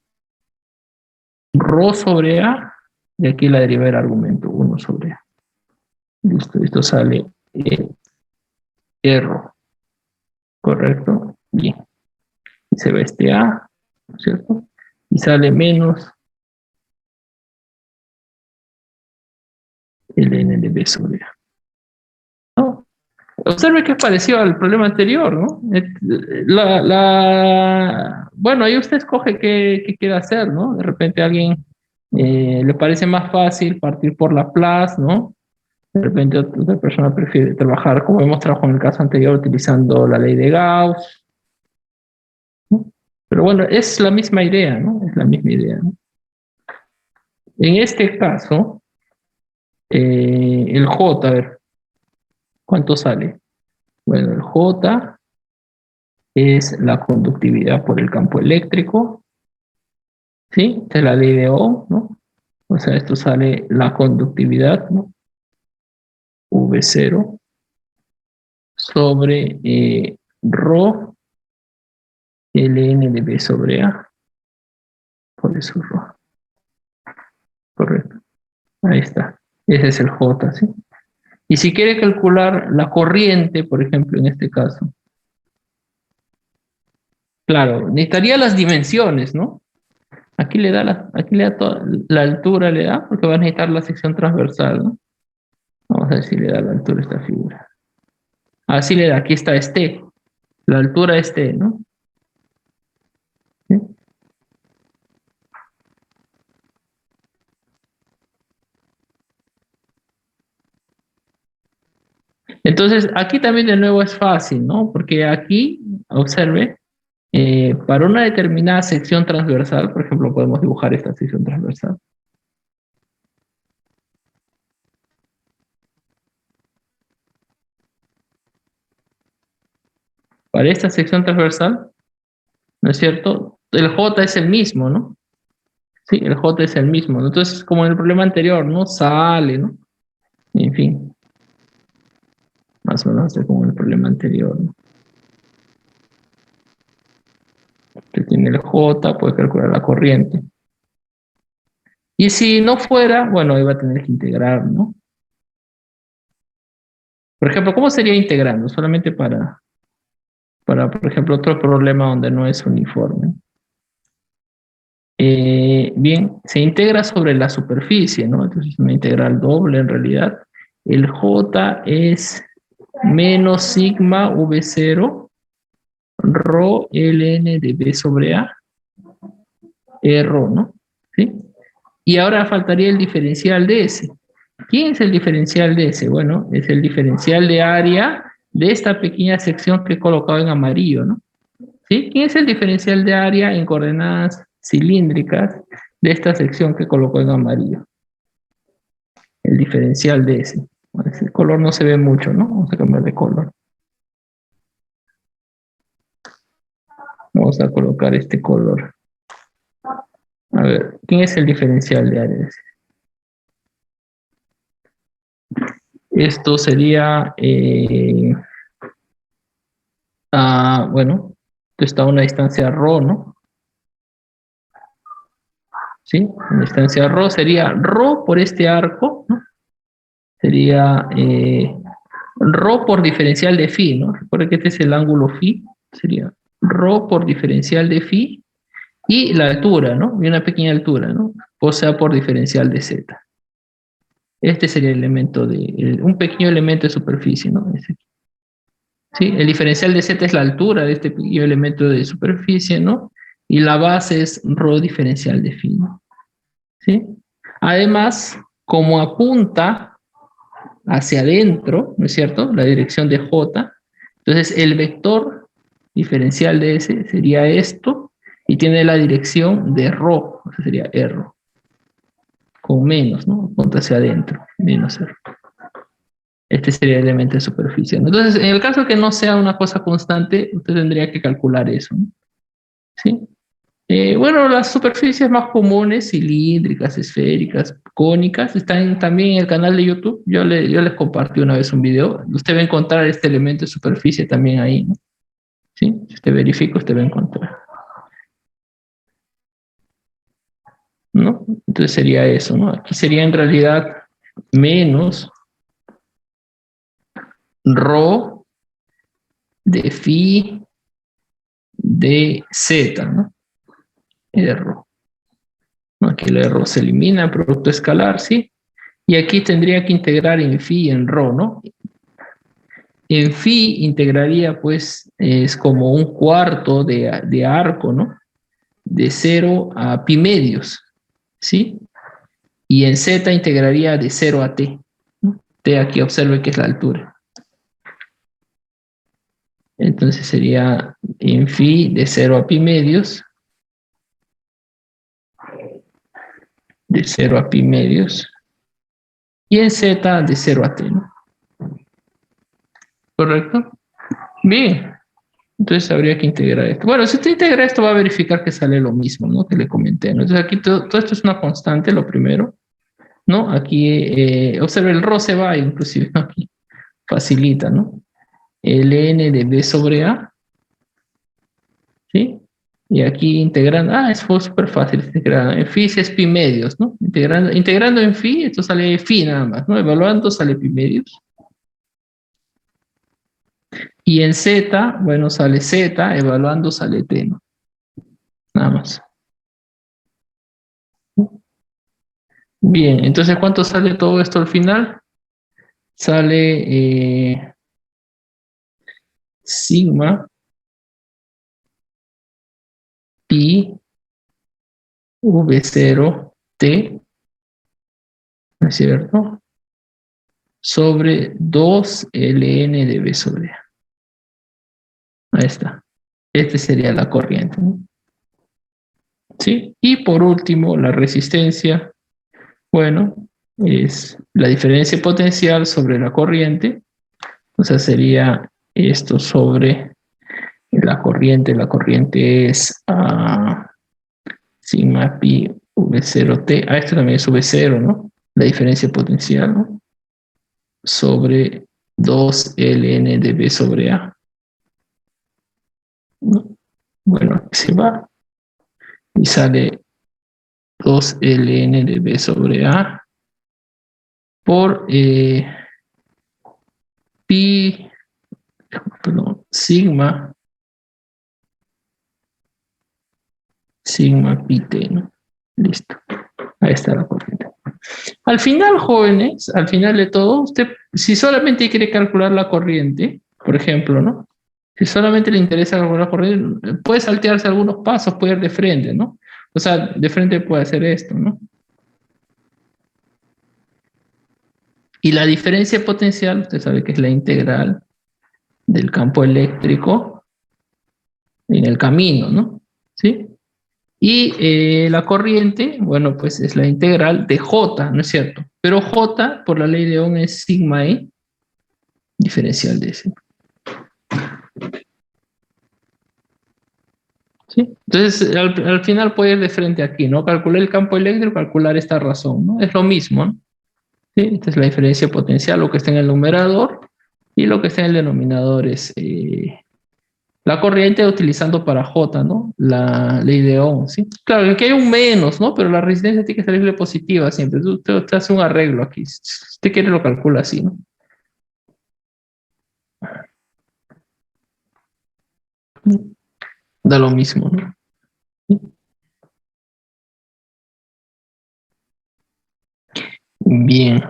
[SPEAKER 1] ρ sobre a, y aquí la derivada del argumento, 1 sobre a. Listo, esto sale error, ¿correcto? Bien. Y se va este a, ¿no es cierto? Y sale menos ln de b sobre a. ¿No? Observe que es parecido al problema anterior, ¿no? Bueno, ahí usted escoge qué quiere hacer, ¿no? De repente a alguien le parece más fácil partir por Laplace, ¿no? De repente otra persona prefiere trabajar, como hemos trabajado en el caso anterior, utilizando la ley de Gauss, ¿no? Pero bueno, es la misma idea, ¿no? Es la misma idea, ¿no? En este caso, el J, a ver, ¿cuánto sale? Bueno, el J es la conductividad por el campo eléctrico, ¿sí? Esta es la ley de Ohm, ¿no? O sea, esto sale la conductividad, ¿no? V0 sobre ρ ln de B sobre A, por eso ρ, correcto. Ahí está. Ese es el J, ¿sí? Y si quiere calcular la corriente, por ejemplo, en este caso, claro, necesitaría las dimensiones, ¿no? Aquí le da toda la altura, le da, porque va a necesitar la sección transversal, ¿no? Vamos a ver si le da la altura a esta figura. Así le da, aquí está este, la altura este, ¿no? ¿Sí? Entonces, aquí también de nuevo es fácil, ¿no? Porque aquí, observe, para una determinada sección transversal, por ejemplo, podemos dibujar esta sección transversal. Para esta sección transversal, ¿no es cierto? El J es el mismo, ¿no? Sí, el J es el mismo, ¿no? Entonces, como en el problema anterior, ¿no? Sale, ¿no? En fin, más o menos es como en el problema anterior, ¿no? Que tiene el J, puede calcular la corriente. Y si no fuera, bueno, iba a tener que integrar, ¿no? Por ejemplo, ¿cómo sería integrando? Solamente por ejemplo, otro problema donde no es uniforme. Bien, se integra sobre la superficie, ¿no? Entonces, una integral doble en realidad. El J es menos sigma V0 rho ln de B sobre A, rho, ¿no? ¿Sí? Y ahora faltaría el diferencial de S. ¿Quién es el diferencial de S? Bueno, es el diferencial de área de esta pequeña sección que he colocado en amarillo, ¿no? ¿Sí? ¿Quién es el diferencial de área en coordenadas cilíndricas de esta sección que colocó en amarillo? El diferencial de S. Bueno, ese color no se ve mucho, ¿no? Vamos a cambiar de color. Vamos a colocar este color. A ver, ¿quién es el diferencial de área? Esto sería, bueno, esto está a una distancia ρ, ¿no? ¿Sí? Una distancia ρ sería ρ por este arco, ¿no? Sería ρ por diferencial de phi, ¿no? Recuerda que este es el ángulo phi, sería ρ por diferencial de phi y la altura, ¿no? Y una pequeña altura, ¿no? O sea, por diferencial de z. Este sería el elemento un pequeño elemento de superficie, ¿no? ¿Sí? El diferencial de z es la altura de este pequeño elemento de superficie, ¿no? Y la base es ρ diferencial de phi, ¿no? ¿Sí? Además, como apunta hacia adentro, ¿no es cierto? La dirección de J, entonces el vector diferencial de S sería esto, y tiene la dirección de ρ, o sea, sería R, con menos, ¿no? Apunta hacia adentro, menos R. Este sería el elemento de superficie, ¿no? Entonces, en el caso que no sea una cosa constante, usted tendría que calcular eso, ¿no? ¿Sí? Bueno, las superficies más comunes, cilíndricas, esféricas, cónicas, están también en el canal de YouTube. Yo les compartí una vez un video. Usted va a encontrar este elemento de superficie también ahí, ¿no? ¿Sí? Si usted verifica, usted va a encontrar, ¿no? Entonces sería eso, ¿no? Aquí sería en realidad menos ρ de phi de z, ¿no? R. ¿No? Aquí el R se elimina, producto escalar, ¿sí? Y aquí tendría que integrar en phi y en ρ, ¿no? En phi integraría, pues, es como un cuarto de arco, ¿no? De 0 a pi medios, ¿sí? Y en z integraría de 0 a t, ¿no? T aquí observe que es la altura. Entonces sería en phi de 0 a pi medios, de 0 a pi medios, y en z de 0 a t, ¿no? ¿Correcto? Bien. Entonces habría que integrar esto. Bueno, si usted integra esto, va a verificar que sale lo mismo, ¿no? Que le comenté, ¿no? Entonces aquí todo esto es una constante, lo primero, ¿no? Aquí, observe, el ρ se va, inclusive, aquí, facilita, ¿no? Ln de b sobre a, ¿sí? Y aquí integrando, fue súper fácil integrar. En phi es pi medios, ¿no? Integrando en phi, esto sale phi nada más, ¿no? Evaluando sale pi medios. Y en z, bueno, sale z, evaluando sale t, ¿no? Nada más. Bien, entonces, ¿cuánto sale todo esto al final? Sale sigma pi v0 t, ¿no es cierto? Sobre 2 ln de b sobre a. Ahí está. Esta sería la corriente, ¿no? ¿Sí? Y por último, la resistencia, bueno, es la diferencia potencial sobre la corriente. O sea, sería esto sobre la corriente. La corriente es sigma pi v0t. Esto también es v0, ¿no? La diferencia potencial, ¿no? Sobre 2 ln de b sobre a, ¿no? Bueno, aquí se va y sale 2 ln de b sobre a por pi, perdón, sigma pi t, ¿no? Listo. Ahí está la corriente. Al final, jóvenes, al final de todo, usted, si solamente quiere calcular la corriente, por ejemplo, ¿no? Si solamente le interesa calcular la corriente, puede saltearse algunos pasos, puede ir de frente, ¿no? O sea, de frente puede hacer esto, ¿no? Y la diferencia potencial, usted sabe que es la integral del campo eléctrico en el camino, ¿no? ¿Sí? Y la corriente, bueno, pues es la integral de J, ¿no es cierto? Pero J, por la ley de Ohm, es sigma E, diferencial de S. ¿sí? Entonces, al final puede ir de frente aquí, ¿no? Calcular el campo eléctrico, calcular esta razón, ¿no? Es lo mismo, ¿no? ¿Sí? Esta es la diferencia potencial, lo que está en el numerador y lo que está en el denominador es la corriente utilizando para J, ¿no? La ley de Ohm, ¿sí? Claro, aquí hay un menos, ¿no? Pero la resistencia tiene que salirle positiva siempre. Usted hace un arreglo aquí. Si usted quiere lo calcula así, ¿no? Da lo mismo, ¿no? Bien.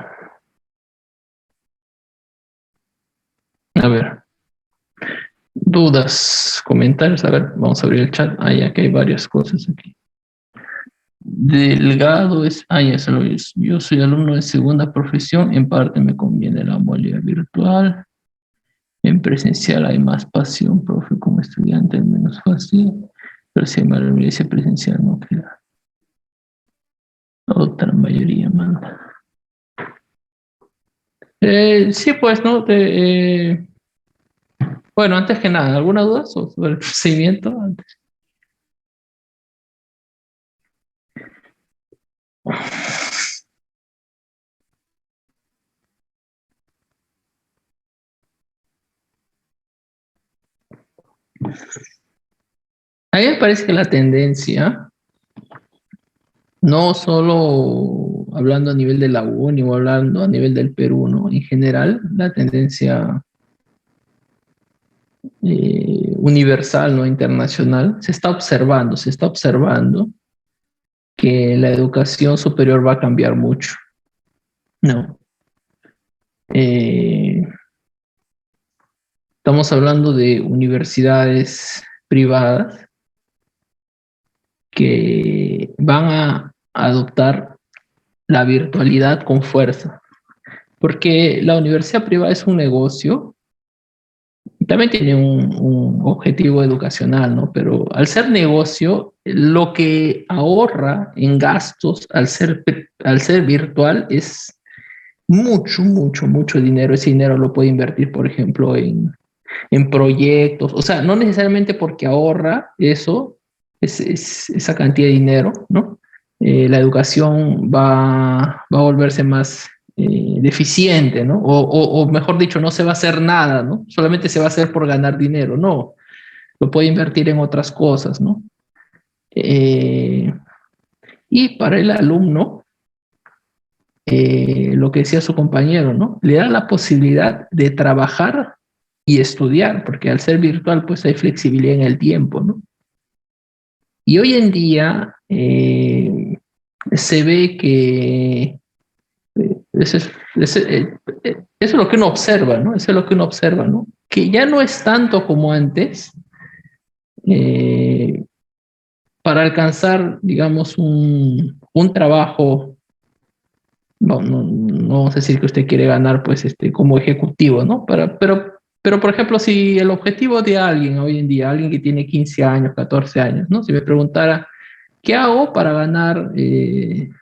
[SPEAKER 1] A ver. Dudas, comentarios. A ver, vamos a abrir el chat. Ah, ya que hay varias cosas aquí. Delgado es, ya se lo es. Yo soy alumno de segunda profesión, en parte me conviene la modalidad virtual, en presencial hay más pasión, profe, como estudiante es menos fácil, pero si hay más universidad presencial no queda. Otra mayoría manda. Sí, pues, ¿no? Bueno, antes que nada, ¿alguna duda sobre el procedimiento? Antes. A mí me parece que la tendencia, no solo hablando a nivel de la UNI o hablando a nivel del Perú, ¿no? En general, la tendencia universal, ¿no? Internacional, se está observando que la educación superior va a cambiar mucho, ¿no? Eh, Estamos hablando de universidades privadas que van a adoptar la virtualidad con fuerza, porque la universidad privada es un negocio, también tiene un objetivo educacional, ¿no? Pero al ser negocio, lo que ahorra en gastos al ser virtual es mucho, mucho, mucho dinero. Ese dinero lo puede invertir, por ejemplo, en proyectos, o sea, no necesariamente porque ahorra eso, esa cantidad de dinero, ¿no? La educación va a volverse más deficiente, ¿no? O mejor dicho, no se va a hacer nada, ¿no? Solamente se va a hacer por ganar dinero, no, lo puede invertir en otras cosas, ¿no? Eh, y para el alumno, lo que decía su compañero, ¿no? Le da la posibilidad de trabajar y estudiar, porque al ser virtual, pues hay flexibilidad en el tiempo, ¿no? Y hoy en día se ve que eso es lo que uno observa, ¿no? Eso es lo que uno observa, ¿no? Que ya no es tanto como antes eh, para alcanzar, digamos, un trabajo, no vamos a decir que usted quiere ganar, pues, como ejecutivo, ¿no? Pero, por ejemplo, si el objetivo de alguien hoy en día, alguien que tiene 15 años, 14 años, ¿no? Si me preguntara, ¿qué hago para ganar 5.000,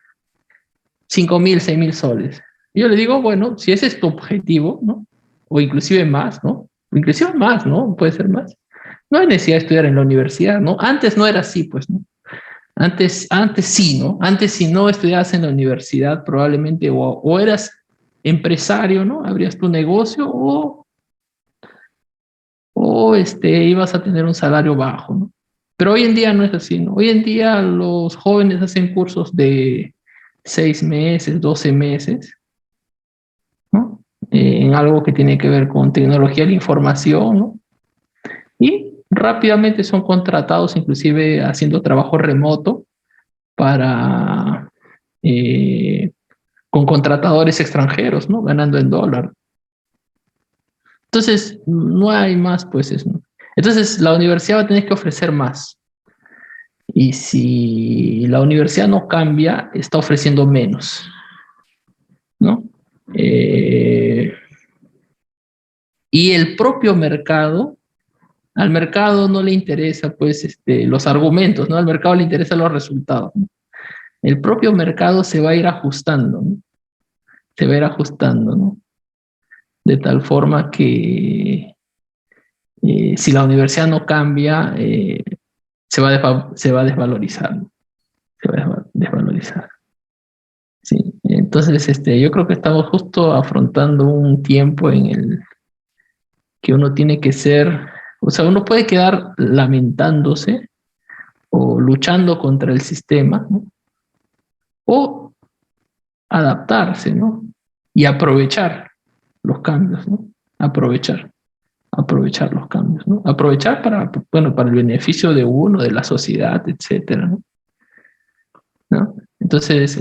[SPEAKER 1] 6.000 soles? Yo le digo, bueno, si ese es tu objetivo, ¿no? O inclusive más, ¿no? O inclusive más, ¿no? Puede ser más. No hay necesidad de estudiar en la universidad, ¿no? Antes no era así, pues, ¿no? Antes sí, ¿no? Antes si no estudiabas en la universidad, probablemente o eras empresario, ¿no? Abrías tu negocio o ibas a tener un salario bajo, ¿no? Pero hoy en día no es así, ¿no? Hoy en día los jóvenes hacen cursos de 6 meses, 12 meses, ¿no? En algo que tiene que ver con tecnología de la información, ¿no? Y rápidamente son contratados, inclusive haciendo trabajo remoto para con contratadores extranjeros, ¿no? Ganando en dólar. Entonces, no hay más, pues eso. Entonces, la universidad va a tener que ofrecer más. Y si la universidad no cambia, está ofreciendo menos, ¿no? Eh, y el propio mercado, al mercado no le interesa, pues, los argumentos, ¿no? Al mercado le interesan los resultados, ¿no? El propio mercado se va a ir ajustando, ¿no? Se va a ir ajustando, ¿no? De tal forma que si la universidad no cambia, se va a desvalorizar, ¿no? Se va a desvalorizar. Sí, entonces yo creo que estamos justo afrontando un tiempo en el que uno tiene que ser, o sea, uno puede quedar lamentándose o luchando contra el sistema, ¿no? O adaptarse, ¿no? Y aprovechar los cambios, ¿no? Aprovechar los cambios, ¿no? Aprovechar para, bueno, para el beneficio de uno, de la sociedad, etcétera, ¿no? ¿No? Entonces,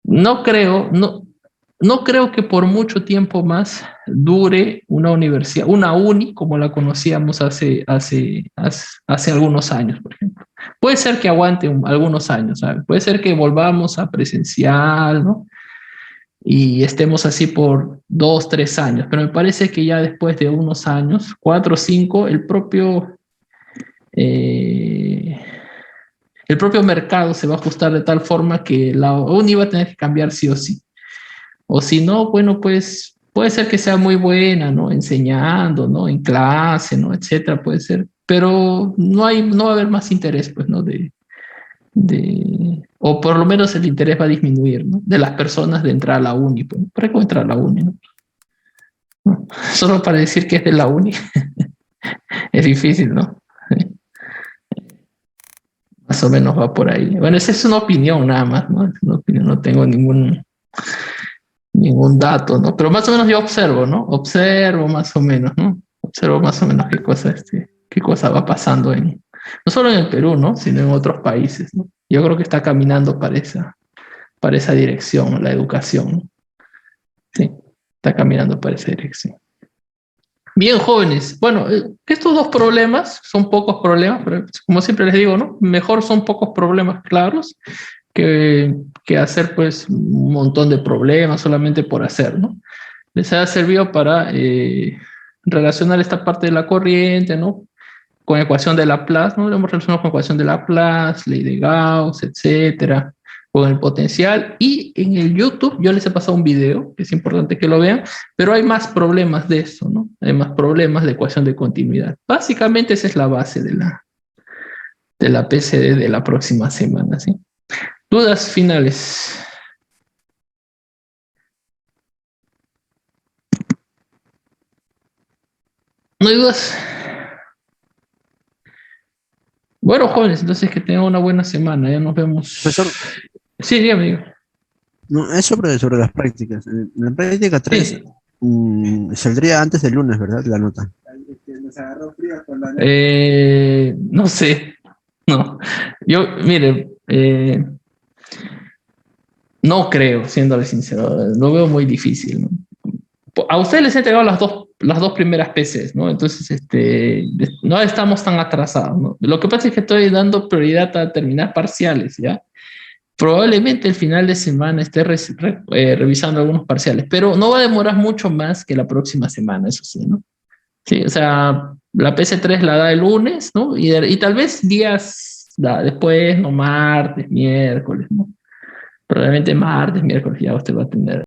[SPEAKER 1] no creo que por mucho tiempo más dure una universidad, una uni como la conocíamos hace algunos años, por ejemplo. Puede ser que aguante algunos años, ¿sabes? Puede ser que volvamos a presencial, ¿no? Y estemos así por 2, 3 años, pero me parece que ya después de unos años, 4 o 5, el propio mercado se va a ajustar de tal forma que la uni va a tener que cambiar sí o sí. O si no, bueno, pues puede ser que sea muy buena, ¿no? Enseñando, ¿no? En clase, ¿no? Etcétera, puede ser. Pero no va a haber más interés, pues, ¿no? O por lo menos el interés va a disminuir, ¿no? De las personas de entrar a la uni, pues. ¿Para qué entrar a la uni, no? Solo para decir que es de la uni. Es difícil, ¿no? Más o menos va por ahí. Bueno, esa es una opinión nada más, ¿no? Es una opinión, no tengo ningún dato, ¿no? Pero más o menos yo observo, ¿no? Observo más o menos, ¿no? Observo más o menos qué cosa va pasando no solo en el Perú, ¿no? Sino en otros países, ¿no? Yo creo que está caminando para esa dirección, la educación, ¿no? Sí, está caminando para esa dirección. Bien, jóvenes. Bueno, estos dos problemas son pocos problemas, pero como siempre les digo, ¿no? Mejor son pocos problemas claros que hacer pues un montón de problemas solamente por hacer, ¿no? Les ha servido para relacionar esta parte de la corriente, ¿no? Con ecuación de Laplace, ¿no? Lo hemos relacionado con ecuación de Laplace, ley de Gauss, etcétera, con el potencial. Y en el YouTube yo les he pasado un video, que es importante que lo vean, pero hay más problemas de eso, ¿no? Hay más problemas de ecuación de continuidad. Básicamente esa es la base de la PCD de la próxima semana, ¿sí? Dudas finales. ¿No hay dudas? Bueno, jóvenes, entonces que tengan una buena semana. Ya nos vemos.
[SPEAKER 2] Profesor,
[SPEAKER 1] Sí, dígame, amigo.
[SPEAKER 2] no, es sobre las prácticas. En la práctica 3
[SPEAKER 1] Sí.
[SPEAKER 2] saldría antes del lunes, ¿verdad? La nota.
[SPEAKER 1] No sé. No. Yo, mire, no creo, siéndole sincero. Lo veo muy difícil, ¿no? A ustedes les he entregado las dos primeras PCs, ¿no? Entonces, no estamos tan atrasados, ¿no? Lo que pasa es que estoy dando prioridad a terminar parciales, ¿ya? Probablemente el final de semana esté revisando algunos parciales, pero no va a demorar mucho más que la próxima semana, eso sí, ¿no? Sí, o sea, la PC3 la da el lunes, ¿no? Y tal vez días después, no martes, miércoles, ¿no? Probablemente martes, miércoles ya usted va a tener